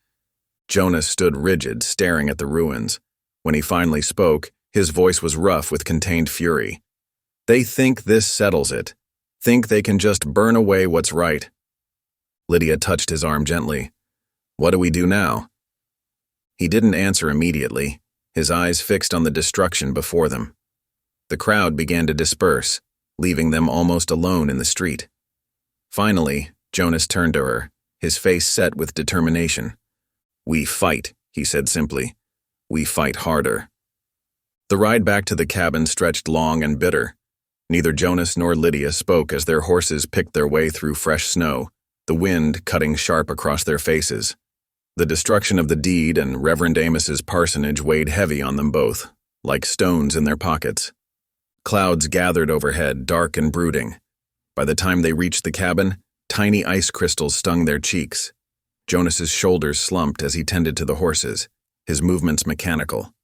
Jonas stood rigid, staring at the ruins. When he finally spoke, his voice was rough with contained fury. They think this settles it. Think they can just burn away what's right. Lydia touched his arm gently. What do we do now? He didn't answer immediately, his eyes fixed on the destruction before them. The crowd began to disperse, leaving them almost alone in the street. Finally, Jonas turned to her, his face set with determination. We fight, he said simply. We fight harder. The ride back to the cabin stretched long and bitter. Neither Jonas nor Lydia spoke as their horses picked their way through fresh snow, the wind cutting sharp across their faces. The destruction of the deed and Reverend Amos's parsonage weighed heavy on them both, like stones in their pockets. Clouds gathered overhead, dark and brooding. By the time they reached the cabin, tiny ice crystals stung their cheeks. Jonas's shoulders slumped as he tended to the horses, his movements mechanical.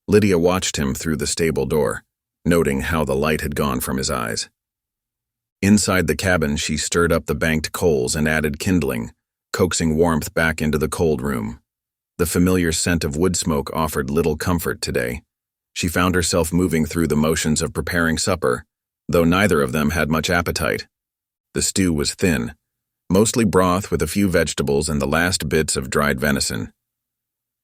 Lydia watched him through the stable door, noting how the light had gone from his eyes. Inside the cabin, she stirred up the banked coals and added kindling, coaxing warmth back into the cold room. The familiar scent of wood smoke offered little comfort today. She found herself moving through the motions of preparing supper, though neither of them had much appetite. The stew was thin, mostly broth with a few vegetables and the last bits of dried venison.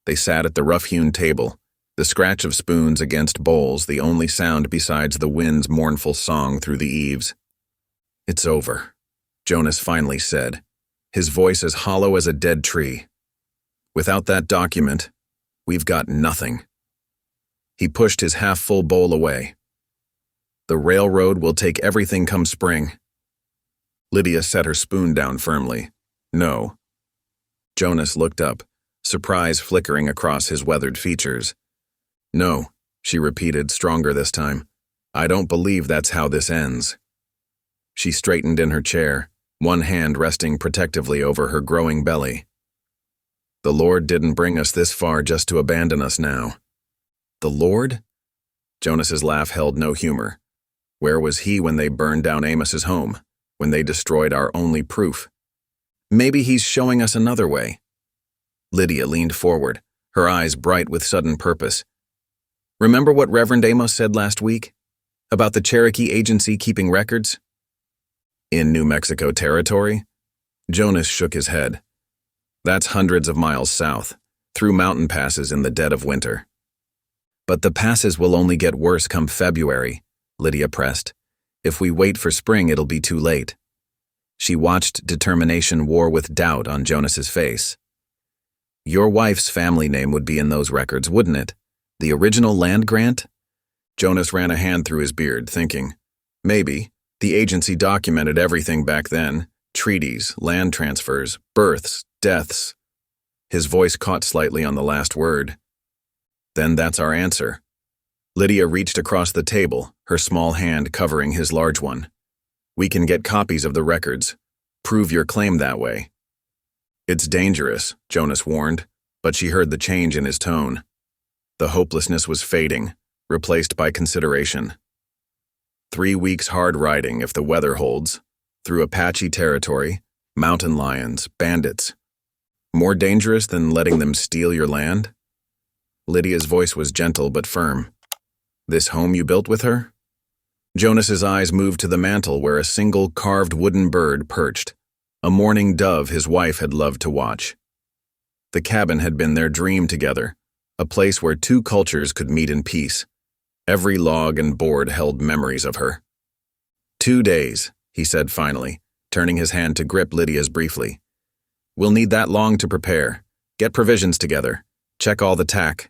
They sat at the rough-hewn table, the scratch of spoons against bowls the only sound besides the wind's mournful song through the eaves. It's over, Jonas finally said, his voice as hollow as a dead tree. Without that document, we've got nothing. He pushed his half-full bowl away. The railroad will take everything come spring. Lydia set her spoon down firmly. No. Jonas looked up, surprise flickering across his weathered features. No, she repeated, stronger this time. I don't believe that's how this ends. She straightened in her chair, one hand resting protectively over her growing belly. The Lord didn't bring us this far just to abandon us now. The Lord? Jonas's laugh held no humor. Where was he when they burned down Amos's home, when they destroyed our only proof? Maybe he's showing us another way. Lydia leaned forward, her eyes bright with sudden purpose. Remember what Reverend Amos said last week? About the Cherokee Agency keeping records? In New Mexico territory? Jonas shook his head. That's hundreds of miles south, through mountain passes in the dead of winter. But the passes will only get worse come February, Lydia pressed. If we wait for spring, it'll be too late. She watched determination war with doubt on Jonas's face. Your wife's family name would be in those records, wouldn't it? The original land grant? Jonas ran a hand through his beard, thinking, maybe. The agency documented everything back then. Treaties, land transfers, births, deaths. His voice caught slightly on the last word. Then that's our answer. Lydia reached across the table, her small hand covering his large one. We can get copies of the records. Prove your claim that way. It's dangerous, Jonas warned, but she heard the change in his tone. The hopelessness was fading, replaced by consideration. 3 weeks hard riding if the weather holds, through Apache territory, mountain lions, bandits. More dangerous than letting them steal your land? Lydia's voice was gentle but firm. This home you built with her? Jonas's eyes moved to the mantel where a single carved wooden bird perched, a mourning dove his wife had loved to watch. The cabin had been their dream together, a place where two cultures could meet in peace. Every log and board held memories of her. 2 days, he said finally, turning his hand to grip Lydia's briefly. We'll need that long to prepare. Get provisions together. Check all the tack.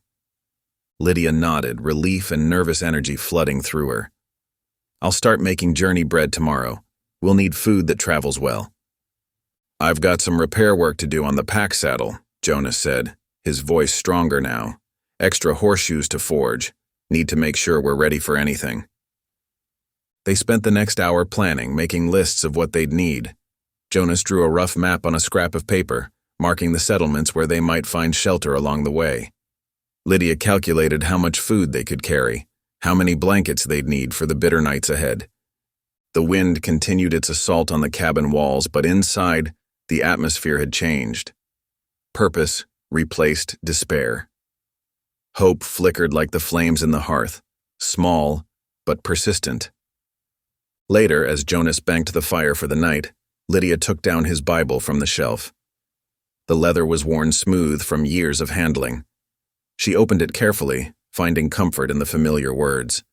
Lydia nodded, relief and nervous energy flooding through her. I'll start making journey bread tomorrow. We'll need food that travels well. I've got some repair work to do on the pack saddle, Jonas said, his voice stronger now. Extra horseshoes to forge. Need to make sure we're ready for anything. They spent the next hour planning, making lists of what they'd need. Jonas drew a rough map on a scrap of paper, marking the settlements where they might find shelter along the way. Lydia calculated how much food they could carry, how many blankets they'd need for the bitter nights ahead. The wind continued its assault on the cabin walls, but inside, the atmosphere had changed. Purpose replaced despair. Hope flickered like the flames in the hearth, small but persistent. Later, as Jonas banked the fire for the night, Lydia took down his Bible from the shelf. The leather was worn smooth from years of handling. She opened it carefully, finding comfort in the familiar words.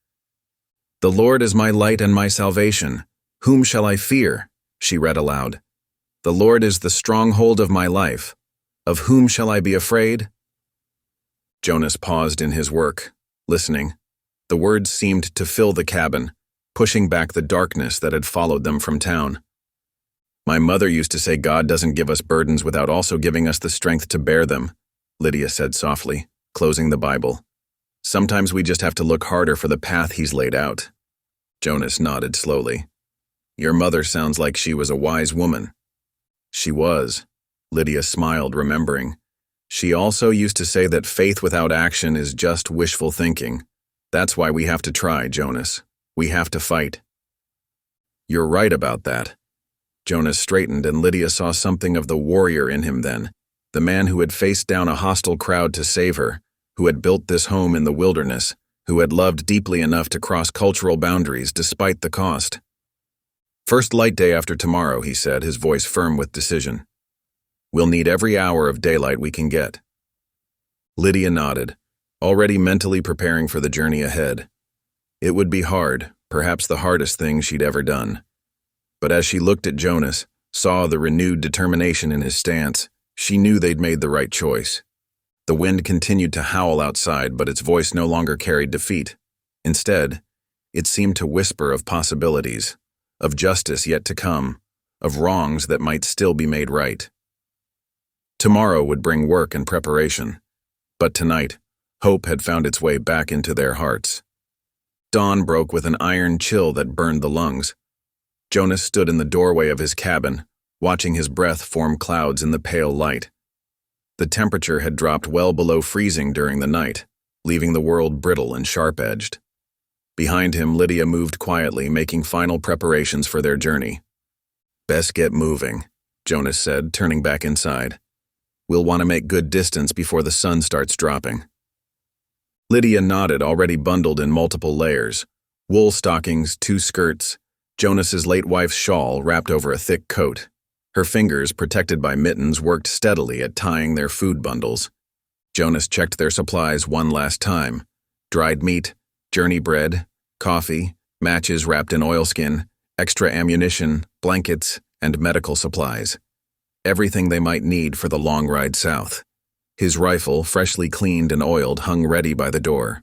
The Lord is my light and my salvation. Whom shall I fear? She read aloud. The Lord is the stronghold of my life. Of whom shall I be afraid? Jonas paused in his work, listening. The words seemed to fill the cabin, pushing back the darkness that had followed them from town. My mother used to say God doesn't give us burdens without also giving us the strength to bear them, Lydia said softly, closing the Bible. Sometimes we just have to look harder for the path he's laid out. Jonas nodded slowly. Your mother sounds like she was a wise woman. She was. Lydia smiled, remembering. She also used to say that faith without action is just wishful thinking. That's why we have to try, Jonas. We have to fight. You're right about that. Jonas straightened, and Lydia saw something of the warrior in him then, the man who had faced down a hostile crowd to save her, who had built this home in the wilderness, who had loved deeply enough to cross cultural boundaries despite the cost. First light day after tomorrow, he said, his voice firm with decision. We'll need every hour of daylight we can get. Lydia nodded, already mentally preparing for the journey ahead. It would be hard, perhaps the hardest thing she'd ever done. But as she looked at Jonas, saw the renewed determination in his stance, she knew they'd made the right choice. The wind continued to howl outside, but its voice no longer carried defeat. Instead, it seemed to whisper of possibilities, of justice yet to come, of wrongs that might still be made right. Tomorrow would bring work and preparation, but tonight, Hope had found its way back into their hearts. Dawn broke with an iron chill that burned the lungs. Jonas stood in the doorway of his cabin, watching his breath form clouds in the pale light. The temperature had dropped well below freezing during the night, leaving the world brittle and sharp-edged. Behind him, Lydia moved quietly, making final preparations for their journey. "Best get moving," Jonas said, turning back inside. "We'll want to make good distance before the sun starts dropping." Lydia nodded, already bundled in multiple layers. Wool stockings, 2 skirts, Jonas's late wife's shawl wrapped over a thick coat. Her fingers, protected by mittens, worked steadily at tying their food bundles. Jonas checked their supplies one last time. Dried meat, journey bread, coffee, matches wrapped in oilskin, extra ammunition, blankets, and medical supplies. Everything they might need for the long ride south. His rifle, freshly cleaned and oiled, hung ready by the door.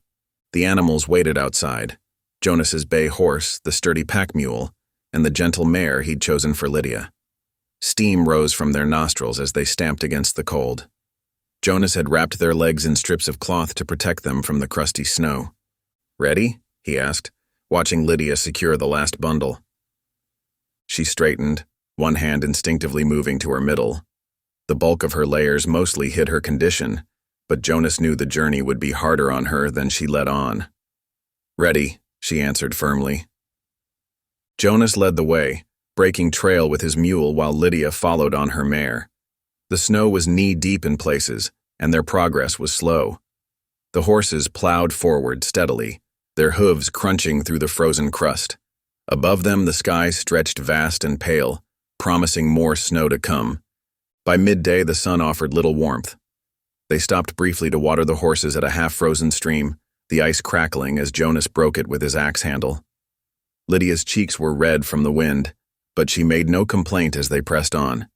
The animals waited outside. Jonas's bay horse, the sturdy pack mule, and the gentle mare he'd chosen for Lydia. Steam rose from their nostrils as they stamped against the cold. Jonas had wrapped their legs in strips of cloth to protect them from the crusty snow. "Ready?" he asked, watching Lydia secure the last bundle. She straightened, one hand instinctively moving to her middle. The bulk of her layers mostly hid her condition, but Jonas knew the journey would be harder on her than she let on. "Ready," she answered firmly. Jonas led the way, breaking trail with his mule while Lydia followed on her mare. The snow was knee-deep in places, and their progress was slow. The horses plowed forward steadily, their hooves crunching through the frozen crust. Above them, the sky stretched vast and pale, promising more snow to come. By midday, the sun offered little warmth. They stopped briefly to water the horses at a half-frozen stream, the ice crackling as Jonas broke it with his axe handle. Lydia's cheeks were red from the wind, but she made no complaint as they pressed on.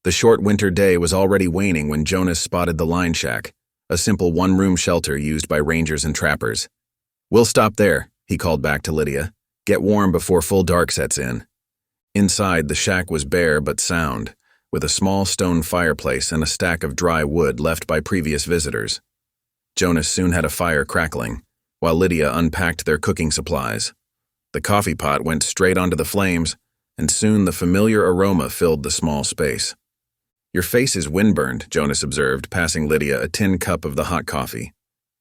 The short winter day was already waning when Jonas spotted the line shack, a simple one-room shelter used by rangers and trappers. "We'll stop there," he called back to Lydia. "Get warm before full dark sets in." Inside, the shack was bare but sound, with a small stone fireplace and a stack of dry wood left by previous visitors. Jonas soon had a fire crackling, while Lydia unpacked their cooking supplies. The coffee pot went straight onto the flames, and soon the familiar aroma filled the small space. "Your face is windburned," Jonas observed, passing Lydia a tin cup of the hot coffee.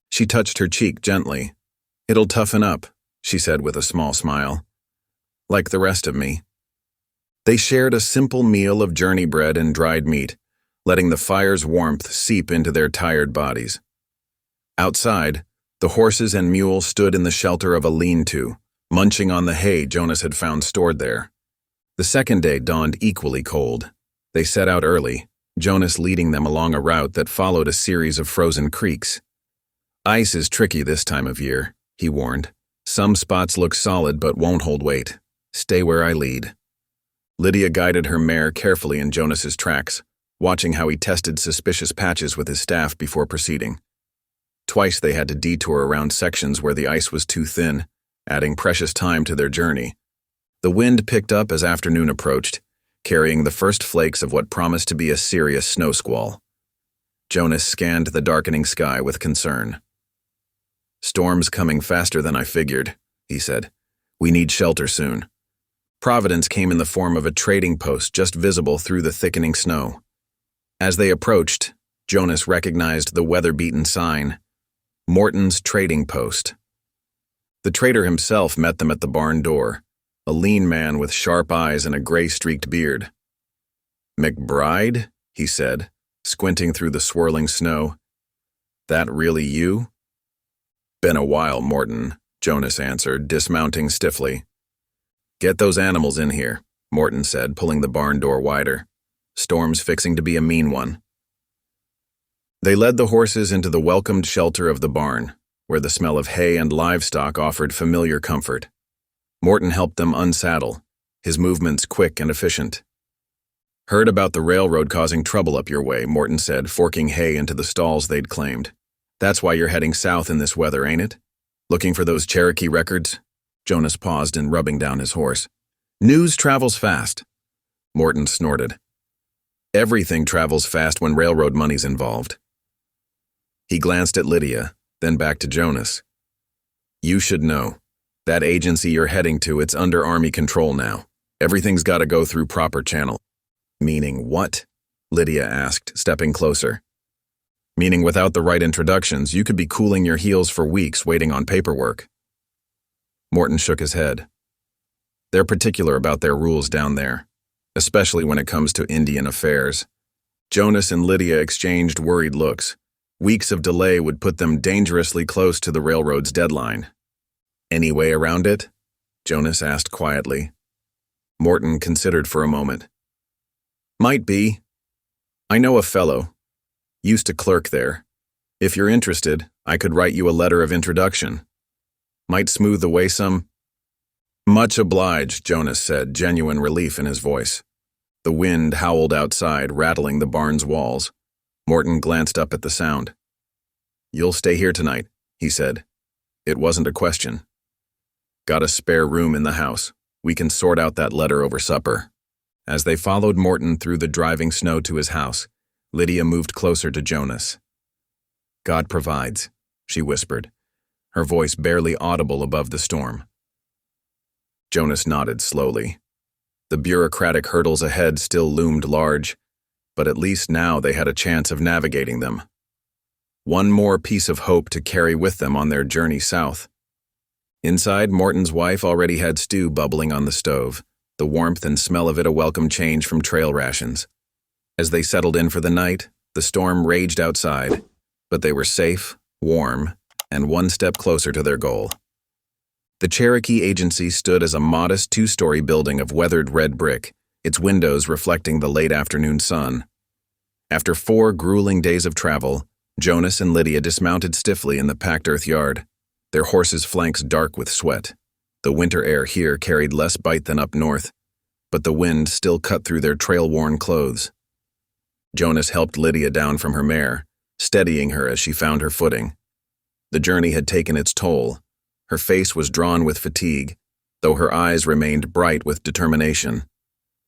She touched her cheek gently. "It'll toughen up," she said with a small smile. "Like the rest of me." They shared a simple meal of journey bread and dried meat, letting the fire's warmth seep into their tired bodies. Outside, the horses and mule stood in the shelter of a lean-to, munching on the hay Jonas had found stored there. The second day dawned equally cold. They set out early, Jonas leading them along a route that followed a series of frozen creeks. "Ice is tricky this time of year," he warned. "Some spots look solid but won't hold weight. Stay where I lead." Lydia guided her mare carefully in Jonas's tracks, watching how he tested suspicious patches with his staff before proceeding. Twice they had to detour around sections where the ice was too thin, adding precious time to their journey. The wind picked up as afternoon approached, carrying the first flakes of what promised to be a serious snow squall. Jonas scanned the darkening sky with concern. "Storm's coming faster than I figured," he said. "We need shelter soon." Providence came in the form of a trading post just visible through the thickening snow. As they approached, Jonas recognized the weather-beaten sign, Morton's Trading Post. The trader himself met them at the barn door, a lean man with sharp eyes and a gray-streaked beard. "McBride?" he said, squinting through the swirling snow. "That really you?" "Been a while, Morton," Jonas answered, dismounting stiffly. "Get those animals in here," Morton said, pulling the barn door wider. "Storm's fixing to be a mean one." They led the horses into the welcomed shelter of the barn, where the smell of hay and livestock offered familiar comfort. Morton helped them unsaddle, his movements quick and efficient. "Heard about the railroad causing trouble up your way," Morton said, forking hay into the stalls they'd claimed. "That's why you're heading south in this weather, ain't it? Looking for those Cherokee records?" Jonas paused in rubbing down his horse. "News travels fast." Morton snorted. "Everything travels fast when railroad money's involved." He glanced at Lydia, then back to Jonas. You should know. That agency you're heading to, it's under Army control now. Everything's got to go through proper channel. Meaning what? Lydia asked, stepping closer. Meaning without the right introductions, you could be cooling your heels for weeks waiting on paperwork. Morton shook his head. They're particular about their rules down there, especially when it comes to Indian affairs. Jonas and Lydia exchanged worried looks. Weeks of delay would put them dangerously close to the railroad's deadline. Any way around it? Jonas asked quietly. Morton considered for a moment. Might be. I know a fellow. Used to clerk there. If you're interested, I could write you a letter of introduction. Might smooth away some. Much obliged, Jonas said, genuine relief in his voice. The wind howled outside, rattling the barn's walls. Morton glanced up at the sound. You'll stay here tonight, he said. It wasn't a question. Got a spare room in the house. We can sort out that letter over supper. As they followed Morton through the driving snow to his house, Lydia moved closer to Jonas. God provides, she whispered, her voice barely audible above the storm. Jonas nodded slowly. The bureaucratic hurdles ahead still loomed large, but at least now they had a chance of navigating them. One more piece of hope to carry with them on their journey south. Inside, Morton's wife already had stew bubbling on the stove, the warmth and smell of it a welcome change from trail rations. As they settled in for the night, the storm raged outside, but they were safe, warm, and one step closer to their goal. The Cherokee Agency stood as a modest two-story building of weathered red brick, its windows reflecting the late afternoon sun. After 4 grueling days of travel, Jonas and Lydia dismounted stiffly in the packed earth yard, their horses' flanks dark with sweat. The winter air here carried less bite than up north, but the wind still cut through their trail-worn clothes. Jonas helped Lydia down from her mare, steadying her as she found her footing. The journey had taken its toll. Her face was drawn with fatigue, though her eyes remained bright with determination.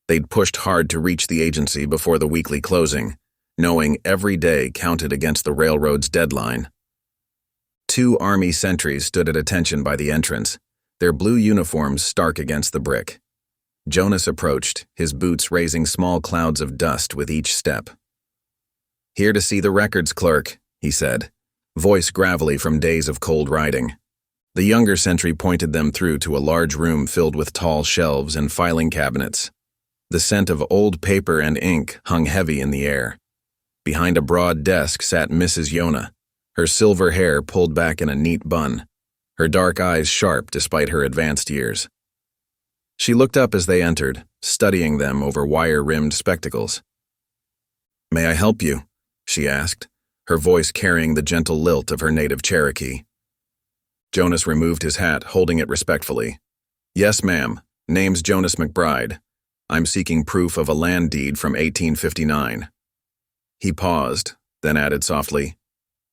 They'd pushed hard to reach the agency before the weekly closing, knowing every day counted against the railroad's deadline. 2 Army sentries stood at attention by the entrance, their blue uniforms stark against the brick. Jonas approached, his boots raising small clouds of dust with each step. Here to see the records clerk, he said, voice gravelly from days of cold riding. The younger sentry pointed them through to a large room filled with tall shelves and filing cabinets. The scent of old paper and ink hung heavy in the air. Behind a broad desk sat Mrs. Yona, her silver hair pulled back in a neat bun, her dark eyes sharp despite her advanced years. She looked up as they entered, studying them over wire-rimmed spectacles. "May I help you?" she asked, her voice carrying the gentle lilt of her native Cherokee. Jonas removed his hat, holding it respectfully. "Yes, ma'am. Name's Jonas McBride. I'm seeking proof of a land deed from 1859. He paused, then added softly,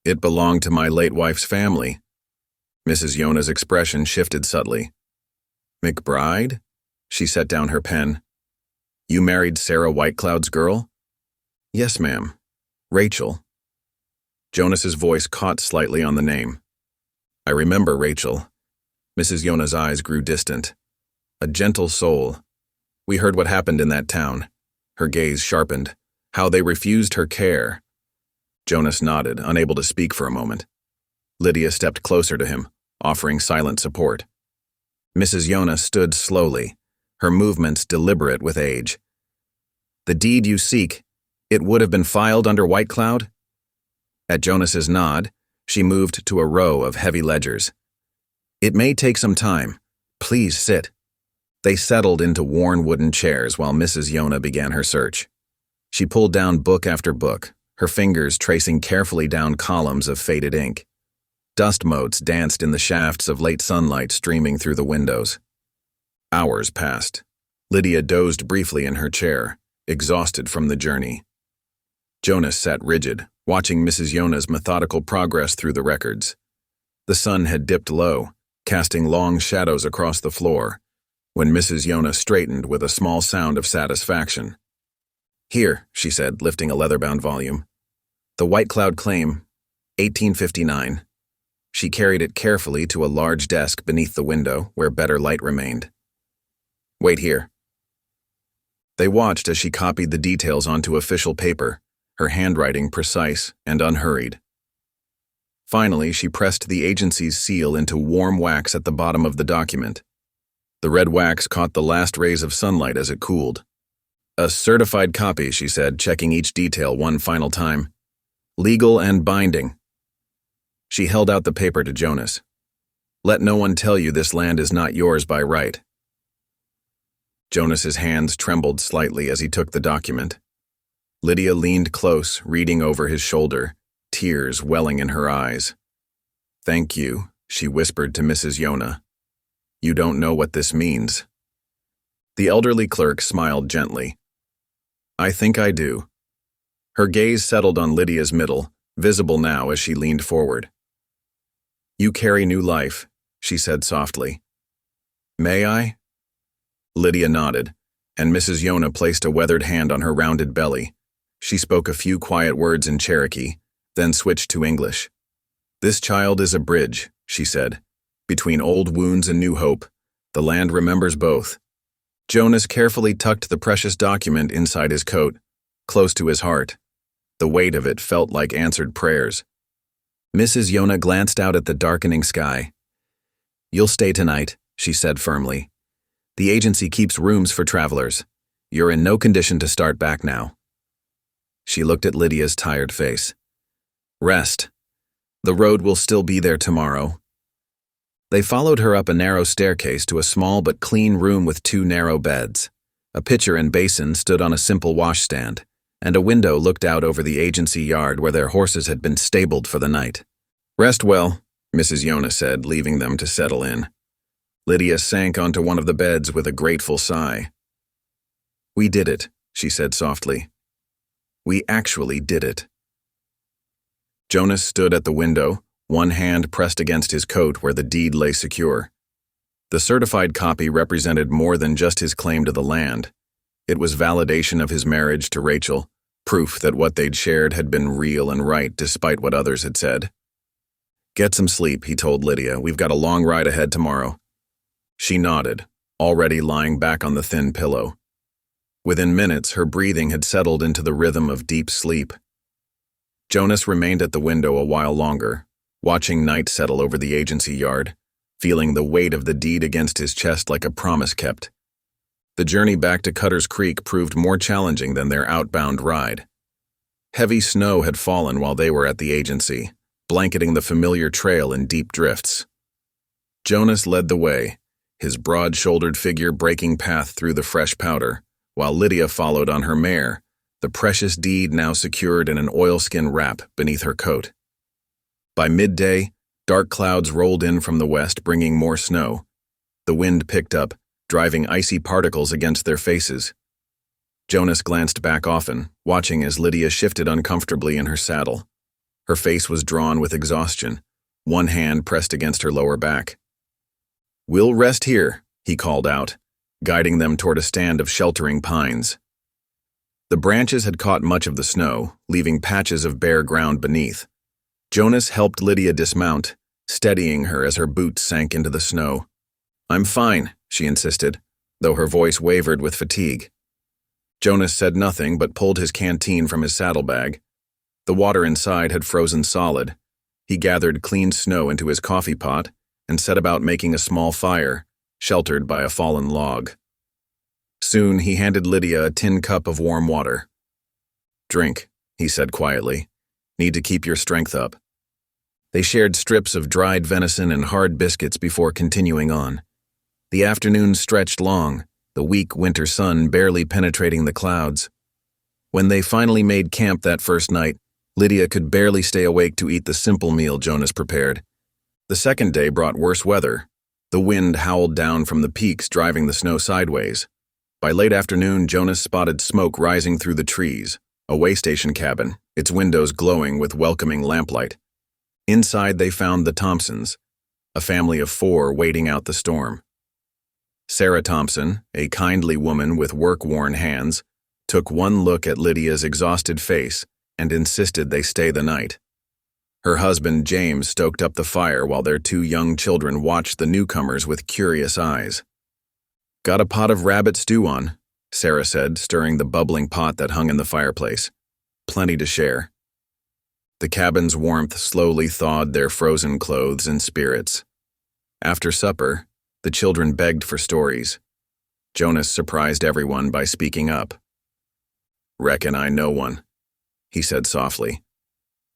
"It belonged to my late wife's family." Mrs. Yona's expression shifted subtly. "McBride?" She set down her pen. "You married Sarah Whitecloud's girl?" "Yes, ma'am. Rachel." Jonas's voice caught slightly on the name. "I remember Rachel." Mrs. Yona's eyes grew distant. "A gentle soul. We heard what happened in that town." Her gaze sharpened. "How they refused her care." Jonas nodded, unable to speak for a moment. Lydia stepped closer to him, offering silent support. Mrs. Yona stood slowly, her movements deliberate with age. "The deed you seek, it would have been filed under Whitecloud?" At Jonas's nod, she moved to a row of heavy ledgers. "It may take some time. Please sit." They settled into worn wooden chairs while Mrs. Yona began her search. She pulled down book after book, her fingers tracing carefully down columns of faded ink. Dust motes danced in the shafts of late sunlight streaming through the windows. Hours passed. Lydia dozed briefly in her chair, exhausted from the journey. Jonas sat rigid, watching Mrs. Yona's methodical progress through the records. The sun had dipped low, casting long shadows across the floor, when Mrs. Yona straightened with a small sound of satisfaction. "Here," she said, lifting a leather-bound volume. "The Whitecloud claim, 1859. She carried it carefully to a large desk beneath the window where better light remained. "Wait here." They watched as she copied the details onto official paper, her handwriting precise and unhurried. Finally, she pressed the agency's seal into warm wax at the bottom of the document. The red wax caught the last rays of sunlight as it cooled. "A certified copy," she said, checking each detail one final time. "Legal and binding." She held out the paper to Jonas. "Let no one tell you this land is not yours by right." Jonas's hands trembled slightly as he took the document. Lydia leaned close, reading over his shoulder, tears welling in her eyes. "Thank you," she whispered to Mrs. Yona. "You don't know what this means." The elderly clerk smiled gently. "I think I do." Her gaze settled on Lydia's middle, visible now as she leaned forward. "You carry new life," she said softly. "May I?" Lydia nodded, and Mrs. Yona placed a weathered hand on her rounded belly. She spoke a few quiet words in Cherokee, then switched to English. "This child is a bridge," she said. "Between old wounds and new hope, the land remembers both." Jonas carefully tucked the precious document inside his coat, close to his heart. The weight of it felt like answered prayers. Mrs. Yona glanced out at the darkening sky. "You'll stay tonight," she said firmly. "The agency keeps rooms for travelers. You're in no condition to start back now." She looked at Lydia's tired face. "Rest. The road will still be there tomorrow." They followed her up a narrow staircase to a small but clean room with 2 narrow beds. A pitcher and basin stood on a simple washstand, and a window looked out over the agency yard where their horses had been stabled for the night. "Rest well," Mrs. Yona said, leaving them to settle in. Lydia sank onto one of the beds with a grateful sigh. "We did it," she said softly. "We actually did it." Jonas stood at the window, one hand pressed against his coat where the deed lay secure. The certified copy represented more than just his claim to the land. It was validation of his marriage to Rachel, proof that what they'd shared had been real and right despite what others had said. "Get some sleep," he told Lydia. "We've got a long ride ahead tomorrow." She nodded, already lying back on the thin pillow. Within minutes, her breathing had settled into the rhythm of deep sleep. Jonas remained at the window a while longer, watching night settle over the agency yard, feeling the weight of the deed against his chest like a promise kept. The journey back to Cutter's Creek proved more challenging than their outbound ride. Heavy snow had fallen while they were at the agency, blanketing the familiar trail in deep drifts. Jonas led the way, his broad-shouldered figure breaking path through the fresh powder, while Lydia followed on her mare, the precious deed now secured in an oilskin wrap beneath her coat. By midday, dark clouds rolled in from the west, bringing more snow. The wind picked up, driving icy particles against their faces. Jonas glanced back often, watching as Lydia shifted uncomfortably in her saddle. Her face was drawn with exhaustion, one hand pressed against her lower back. "We'll rest here," he called out, guiding them toward a stand of sheltering pines. The branches had caught much of the snow, leaving patches of bare ground beneath. Jonas helped Lydia dismount, steadying her as her boots sank into the snow. "I'm fine," she insisted, though her voice wavered with fatigue. Jonas said nothing but pulled his canteen from his saddlebag. The water inside had frozen solid. He gathered clean snow into his coffee pot and set about making a small fire, sheltered by a fallen log. Soon he handed Lydia a tin cup of warm water. "Drink," he said quietly. "Need to keep your strength up." They shared strips of dried venison and hard biscuits before continuing on. The afternoon stretched long, the weak winter sun barely penetrating the clouds. When they finally made camp that first night, Lydia could barely stay awake to eat the simple meal Jonas prepared. The second day brought worse weather. The wind howled down from the peaks, driving the snow sideways. By late afternoon, Jonas spotted smoke rising through the trees, a way station cabin, its windows glowing with welcoming lamplight. Inside they found the Thompsons, a family of 4 waiting out the storm. Sarah Thompson, a kindly woman with work-worn hands, took one look at Lydia's exhausted face and insisted they stay the night. Her husband, James, stoked up the fire while their two young children watched the newcomers with curious eyes. "Got a pot of rabbit stew on," Sarah said, stirring the bubbling pot that hung in the fireplace. "Plenty to share." The cabin's warmth slowly thawed their frozen clothes and spirits. After supper, the children begged for stories. Jonas surprised everyone by speaking up. "Reckon I know one," he said softly.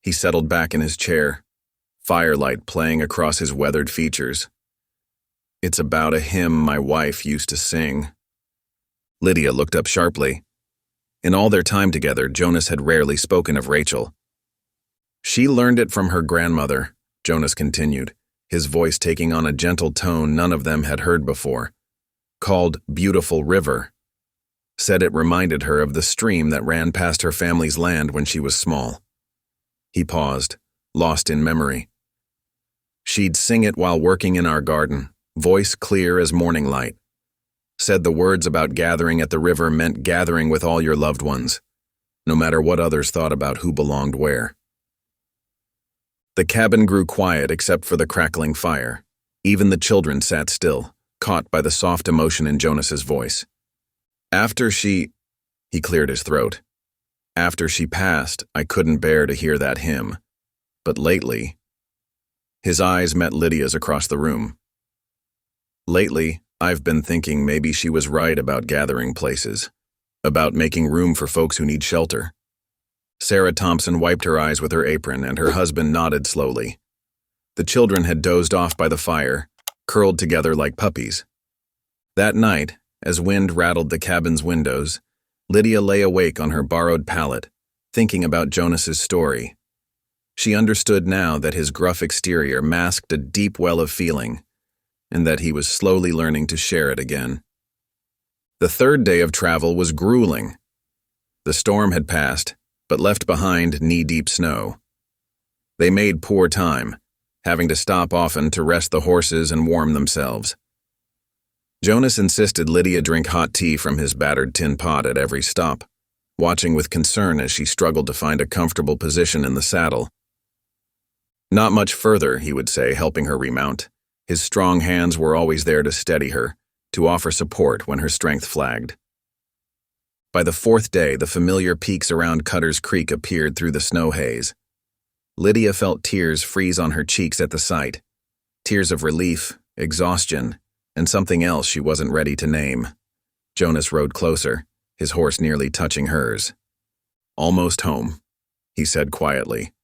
He settled back in his chair, firelight playing across his weathered features. "It's about a hymn my wife used to sing." Lydia looked up sharply. In all their time together, Jonas had rarely spoken of Rachel. "She learned it from her grandmother," Jonas continued, his voice taking on a gentle tone none of them had heard before. "Called Beautiful River. Said it reminded her of the stream that ran past her family's land when she was small." He paused, lost in memory. "She'd sing it while working in our garden, voice clear as morning light. Said the words about gathering at the river meant gathering with all your loved ones, no matter what others thought about who belonged where." The cabin grew quiet except for the crackling fire. Even the children sat still, caught by the soft emotion in Jonas's voice. He cleared his throat. "After she passed, I couldn't bear to hear that hymn. But lately—" His eyes met Lydia's across the room. "Lately, I've been thinking maybe she was right about gathering places, about making room for folks who need shelter." Sarah Thompson wiped her eyes with her apron, and her husband nodded slowly. The children had dozed off by the fire, curled together like puppies. That night, as wind rattled the cabin's windows, Lydia lay awake on her borrowed pallet, thinking about Jonas's story. She understood now that his gruff exterior masked a deep well of feeling, and that he was slowly learning to share it again. The third day of travel was grueling. The storm had passed, but left behind knee-deep snow. They made poor time, having to stop often to rest the horses and warm themselves. Jonas insisted Lydia drink hot tea from his battered tin pot at every stop, watching with concern as she struggled to find a comfortable position in the saddle. "Not much further," he would say, helping her remount. His strong hands were always there to steady her, to offer support when her strength flagged. By the fourth day, the familiar peaks around Cutter's Creek appeared through the snow haze. Lydia felt tears freeze on her cheeks at the sight, tears of relief, exhaustion, and something else she wasn't ready to name. Jonas rode closer, his horse nearly touching hers. "Almost home," he said quietly.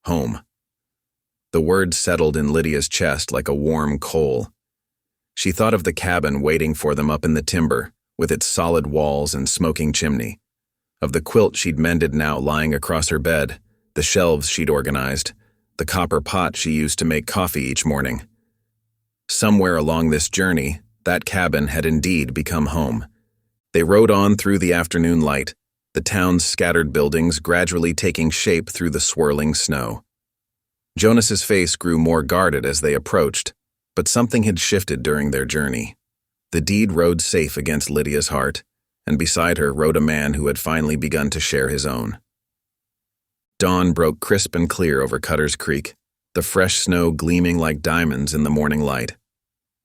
"Home." The word settled in Lydia's chest like a warm coal. She thought of the cabin waiting for them up in the timber, with its solid walls and smoking chimney, of the quilt she'd mended now lying across her bed, the shelves she'd organized, the copper pot she used to make coffee each morning. Somewhere along this journey, that cabin had indeed become home. They rode on through the afternoon light, the town's scattered buildings gradually taking shape through the swirling snow. Jonas's face grew more guarded as they approached, but something had shifted during their journey. The deed rode safe against Lydia's heart, and beside her rode a man who had finally begun to share his own. Dawn broke crisp and clear over Cutter's Creek, the fresh snow gleaming like diamonds in the morning light.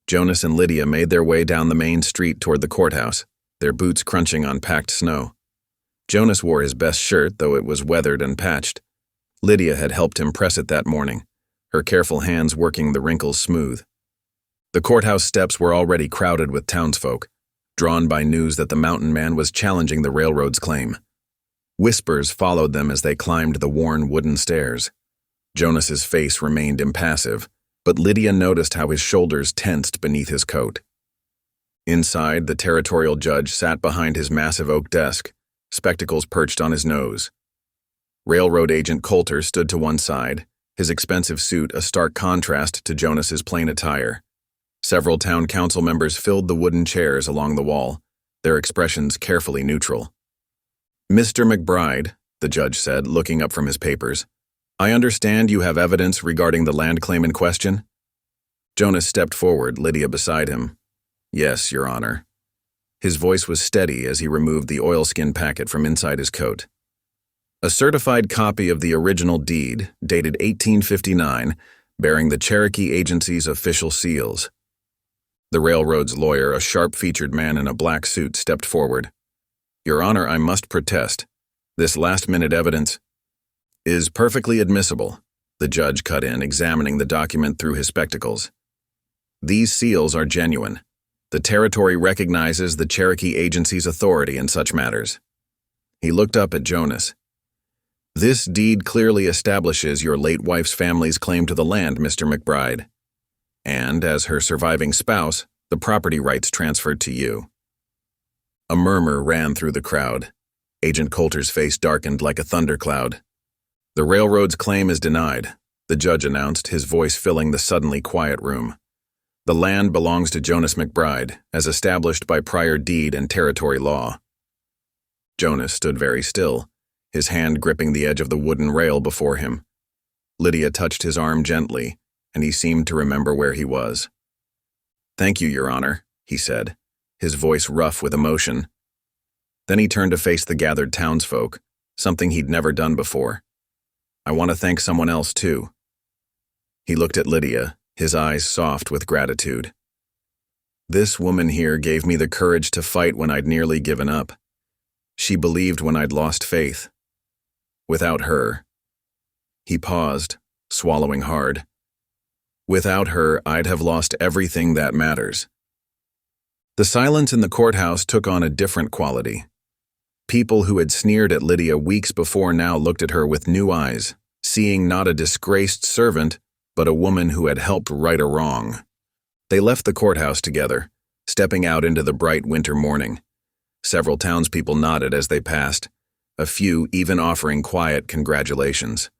Jonas and Lydia made their way down the main street toward the courthouse, their boots crunching on packed snow. Jonas wore his best shirt, though it was weathered and patched. Lydia had helped him press it that morning, her careful hands working the wrinkles smooth. The courthouse steps were already crowded with townsfolk, drawn by news that the mountain man was challenging the railroad's claim. Whispers followed them as they climbed the worn wooden stairs. Jonas's face remained impassive, but Lydia noticed how his shoulders tensed beneath his coat. Inside, the territorial judge sat behind his massive oak desk, spectacles perched on his nose. Railroad agent Coulter stood to one side, his expensive suit a stark contrast to Jonas's plain attire. Several town council members filled the wooden chairs along the wall, their expressions carefully neutral. "Mr. McBride," the judge said, looking up from his papers, "I understand you have evidence regarding the land claim in question?" Jonas stepped forward, Lydia beside him. "Yes, Your Honor." His voice was steady as he removed the oilskin packet from inside his coat. A certified copy of the original deed, dated 1859, bearing the Cherokee Agency's official seals. The railroad's lawyer, a sharp-featured man in a black suit, stepped forward. "Your Honor, I must protest. This last-minute evidence is perfectly admissible," the judge cut in, examining the document through his spectacles. "These seals are genuine. The territory recognizes the Cherokee Agency's authority in such matters." He looked up at Jonas. "This deed clearly establishes your late wife's family's claim to the land, Mr. McBride. And, as her surviving spouse, the property rights transferred to you." A murmur ran through the crowd. Agent Coulter's face darkened like a thundercloud. "The railroad's claim is denied," the judge announced, his voice filling the suddenly quiet room. "The land belongs to Jonas McBride, as established by prior deed and territory law." Jonas stood very still, his hand gripping the edge of the wooden rail before him. Lydia touched his arm gently, and he seemed to remember where he was. "Thank you, Your Honor," he said, his voice rough with emotion. Then he turned to face the gathered townsfolk, something he'd never done before. "I want to thank someone else, too." He looked at Lydia, his eyes soft with gratitude. "This woman here gave me the courage to fight when I'd nearly given up. She believed when I'd lost faith. Without her—" He paused, swallowing hard. "Without her, I'd have lost everything that matters." The silence in the courthouse took on a different quality. People who had sneered at Lydia weeks before now looked at her with new eyes, seeing not a disgraced servant, but a woman who had helped right a wrong. They left the courthouse together, stepping out into the bright winter morning. Several townspeople nodded as they passed, a few even offering quiet congratulations.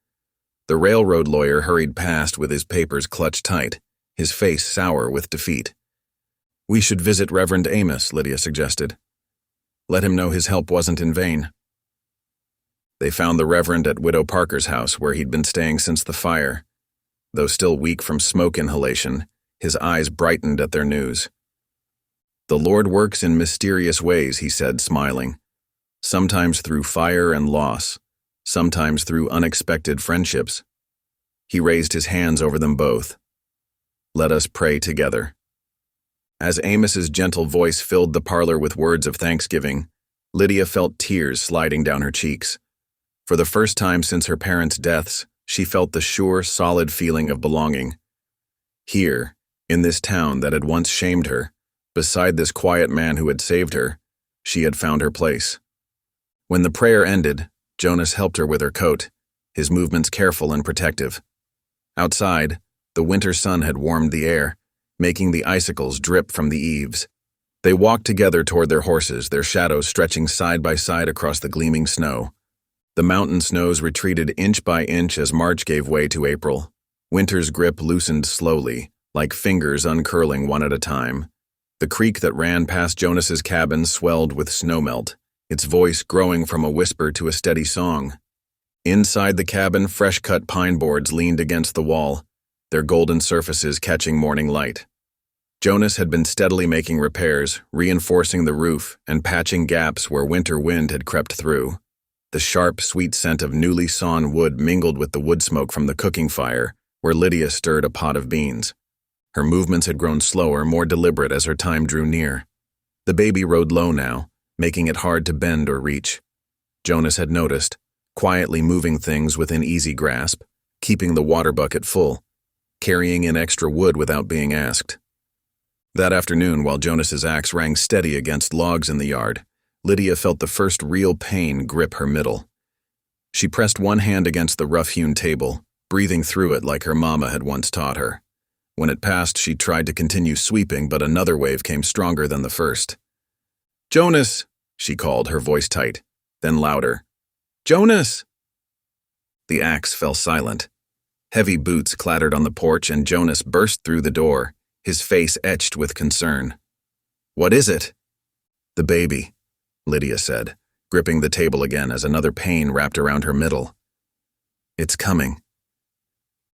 The railroad lawyer hurried past with his papers clutched tight, his face sour with defeat. "We should visit Reverend Amos," Lydia suggested. "Let him know his help wasn't in vain." They found the Reverend at Widow Parker's house, where he'd been staying since the fire. Though still weak from smoke inhalation, his eyes brightened at their news. "The Lord works in mysterious ways," he said, smiling. "Sometimes through fire and loss, sometimes through unexpected friendships." He raised his hands over them both. "Let us pray together." As Amos's gentle voice filled the parlor with words of thanksgiving, Lydia felt tears sliding down her cheeks. For the first time since her parents' deaths, she felt the sure, solid feeling of belonging. Here, in this town that had once shamed her, beside this quiet man who had saved her, she had found her place. When the prayer ended, Jonas helped her with her coat, his movements careful and protective. Outside, the winter sun had warmed the air, making the icicles drip from the eaves. They walked together toward their horses, their shadows stretching side by side across the gleaming snow. The mountain snows retreated inch by inch as March gave way to April. Winter's grip loosened slowly, like fingers uncurling one at a time. The creek that ran past Jonas's cabin swelled with snowmelt, its voice growing from a whisper to a steady song. Inside the cabin, fresh-cut pine boards leaned against the wall, their golden surfaces catching morning light. Jonas had been steadily making repairs, reinforcing the roof and patching gaps where winter wind had crept through. The sharp, sweet scent of newly sawn wood mingled with the wood smoke from the cooking fire, where Lydia stirred a pot of beans. Her movements had grown slower, more deliberate as her time drew near. The baby rode low now, making it hard to bend or reach. Jonas had noticed, quietly moving things within easy grasp, keeping the water bucket full, carrying in extra wood without being asked. That afternoon, while Jonas's axe rang steady against logs in the yard, Lydia felt the first real pain grip her middle. She pressed one hand against the rough-hewn table, breathing through it like her mama had once taught her. When it passed, she tried to continue sweeping, but another wave came stronger than the first. "Jonas!" she called, her voice tight, then louder. "Jonas!" The axe fell silent. Heavy boots clattered on the porch, and Jonas burst through the door, his face etched with concern. "What is it?" "The baby," Lydia said, gripping the table again as another pain wrapped around her middle. "It's coming."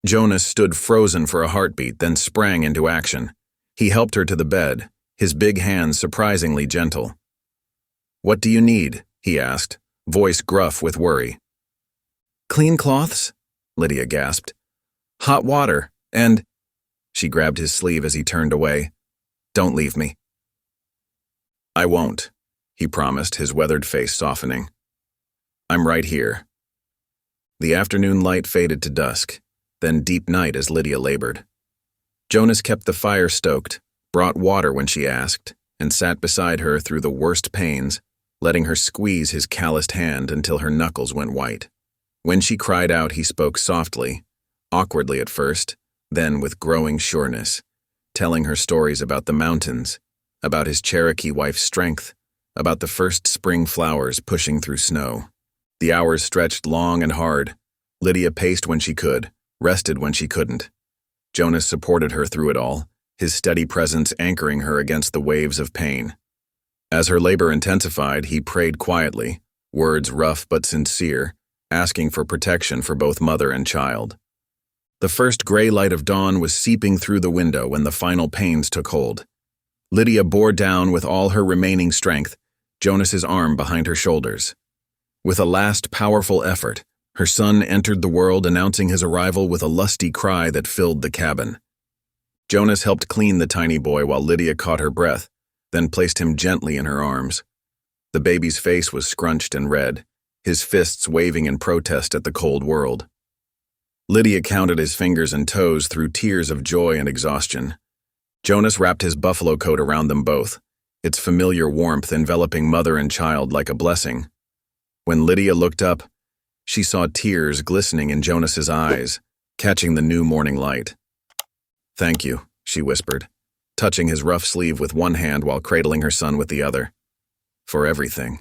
Jonas stood frozen for a heartbeat, then sprang into action. He helped her to the bed, his big hands surprisingly gentle. "What do you need?" he asked, voice gruff with worry. Clean cloths? Lydia gasped. Hot water, and… She grabbed his sleeve as he turned away. Don't leave me. I won't, he promised, his weathered face softening. I'm right here. The afternoon light faded to dusk, then deep night as Lydia labored. Jonas kept the fire stoked, brought water when she asked, and sat beside her through the worst pains, letting her squeeze his calloused hand until her knuckles went white. When she cried out, he spoke softly, awkwardly at first, then with growing sureness, telling her stories about the mountains, about his Cherokee wife's strength, about the first spring flowers pushing through snow. The hours stretched long and hard. Lydia paced when she could, rested when she couldn't. Jonas supported her through it all, his steady presence anchoring her against the waves of pain. As her labor intensified, he prayed quietly, words rough but sincere, asking for protection for both mother and child. The first gray light of dawn was seeping through the window when the final pains took hold. Lydia bore down with all her remaining strength, Jonas's arm behind her shoulders. With a last powerful effort, her son entered the world, announcing his arrival with a lusty cry that filled the cabin. Jonas helped clean the tiny boy while Lydia caught her breath, then placed him gently in her arms. The baby's face was scrunched and red, his fists waving in protest at the cold world. Lydia counted his fingers and toes through tears of joy and exhaustion. Jonas wrapped his buffalo coat around them both, its familiar warmth enveloping mother and child like a blessing. When Lydia looked up, she saw tears glistening in Jonas's eyes, catching the new morning light. Thank you, she whispered, touching his rough sleeve with one hand while cradling her son with the other. For everything.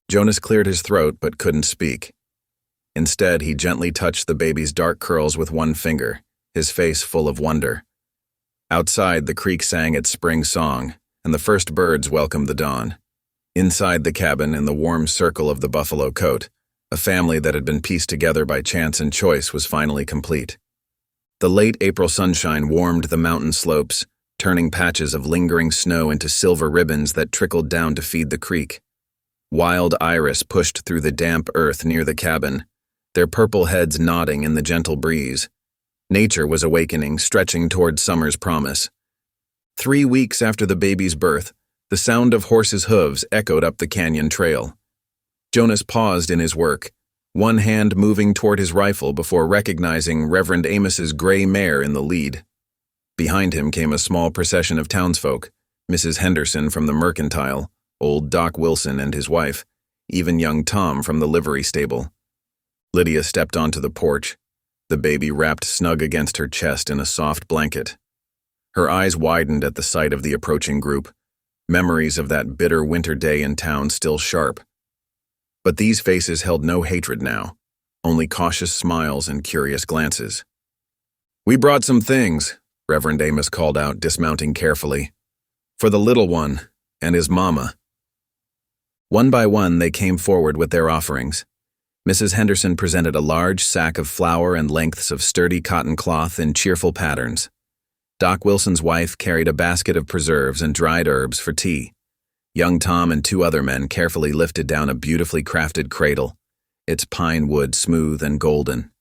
Jonas cleared his throat but couldn't speak. Instead, he gently touched the baby's dark curls with one finger, his face full of wonder. Outside, the creek sang its spring song, and the first birds welcomed the dawn. Inside the cabin, in the warm circle of the buffalo coat, a family that had been pieced together by chance and choice was finally complete. The late April sunshine warmed the mountain slopes, turning patches of lingering snow into silver ribbons that trickled down to feed the creek. Wild iris pushed through the damp earth near the cabin, their purple heads nodding in the gentle breeze. Nature was awakening, stretching toward summer's promise. 3 weeks after the baby's birth, the sound of horses' hooves echoed up the canyon trail. Jonas paused in his work, one hand moving toward his rifle before recognizing Reverend Amos's gray mare in the lead. Behind him came a small procession of townsfolk, Mrs. Henderson from the Mercantile, old Doc Wilson and his wife, even young Tom from the livery stable. Lydia stepped onto the porch, the baby wrapped snug against her chest in a soft blanket. Her eyes widened at the sight of the approaching group, memories of that bitter winter day in town still sharp. But these faces held no hatred now, only cautious smiles and curious glances. "We brought some things," Reverend Amos called out, dismounting carefully. "For the little one and his mama." One by one, they came forward with their offerings. Mrs. Henderson presented a large sack of flour and lengths of sturdy cotton cloth in cheerful patterns. Doc Wilson's wife carried a basket of preserves and dried herbs for tea. Young Tom and 2 other men carefully lifted down a beautifully crafted cradle, its pine wood smooth and golden.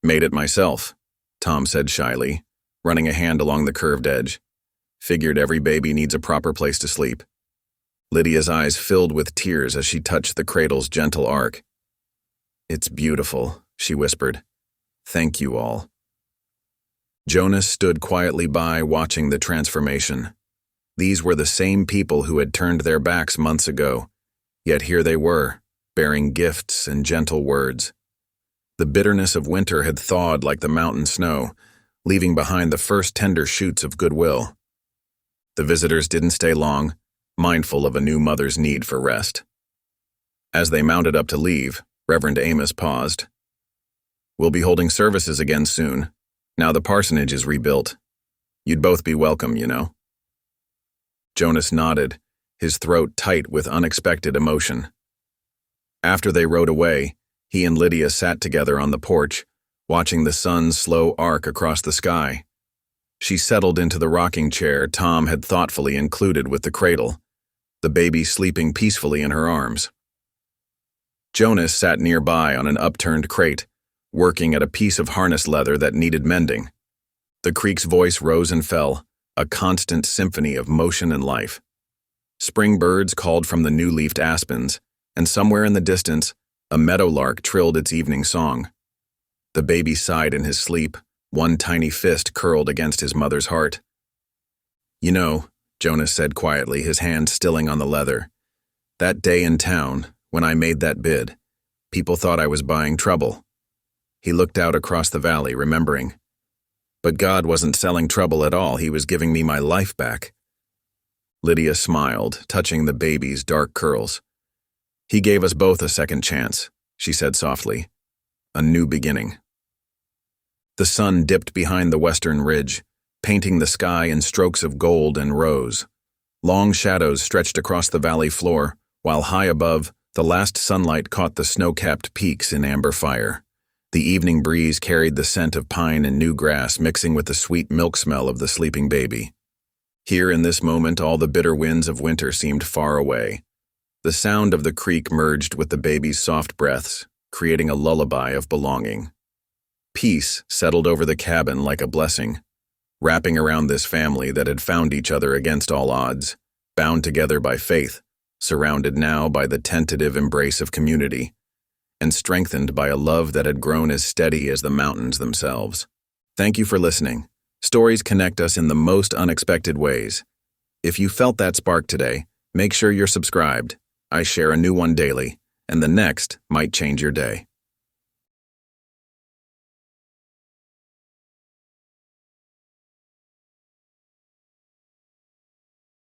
"Made it myself," Tom said shyly, running a hand along the curved edge. "Figured every baby needs a proper place to sleep." Lydia's eyes filled with tears as she touched the cradle's gentle arc. "It's beautiful," she whispered. "Thank you all." Jonas stood quietly by, watching the transformation. These were the same people who had turned their backs months ago, yet here they were, bearing gifts and gentle words. The bitterness of winter had thawed like the mountain snow, leaving behind the first tender shoots of goodwill. The visitors didn't stay long, mindful of a new mother's need for rest. As they mounted up to leave, Reverend Amos paused. "We'll be holding services again soon. Now the parsonage is rebuilt. You'd both be welcome, you know." Jonas nodded, his throat tight with unexpected emotion. After they rode away, he and Lydia sat together on the porch, watching the sun's slow arc across the sky. She settled into the rocking chair Tom had thoughtfully included with the cradle, the baby sleeping peacefully in her arms. Jonas sat nearby on an upturned crate, working at a piece of harness leather that needed mending. The creek's voice rose and fell, a constant symphony of motion and life. Spring birds called from the new-leafed aspens, and somewhere in the distance, a meadowlark trilled its evening song. The baby sighed in his sleep, one tiny fist curled against his mother's heart. "You know," Jonas said quietly, his hand stilling on the leather, "that day in town, when I made that bid, people thought I was buying trouble." He looked out across the valley, remembering. But God wasn't selling trouble at all, he was giving me my life back. Lydia smiled, touching the baby's dark curls. "He gave us both a second chance," she said softly. "A new beginning." The sun dipped behind the western ridge, painting the sky in strokes of gold and rose. Long shadows stretched across the valley floor, while high above, the last sunlight caught the snow-capped peaks in amber fire. The evening breeze carried the scent of pine and new grass mixing with the sweet milk smell of the sleeping baby. Here in this moment all the bitter winds of winter seemed far away. The sound of the creek merged with the baby's soft breaths, creating a lullaby of belonging. Peace settled over the cabin like a blessing, wrapping around this family that had found each other against all odds, bound together by faith, surrounded now by the tentative embrace of community, and strengthened by a love that had grown as steady as the mountains themselves. Thank you for listening. Stories connect us in the most unexpected ways. If you felt that spark today, make sure you're subscribed. I share a new one daily, and the next might change your day.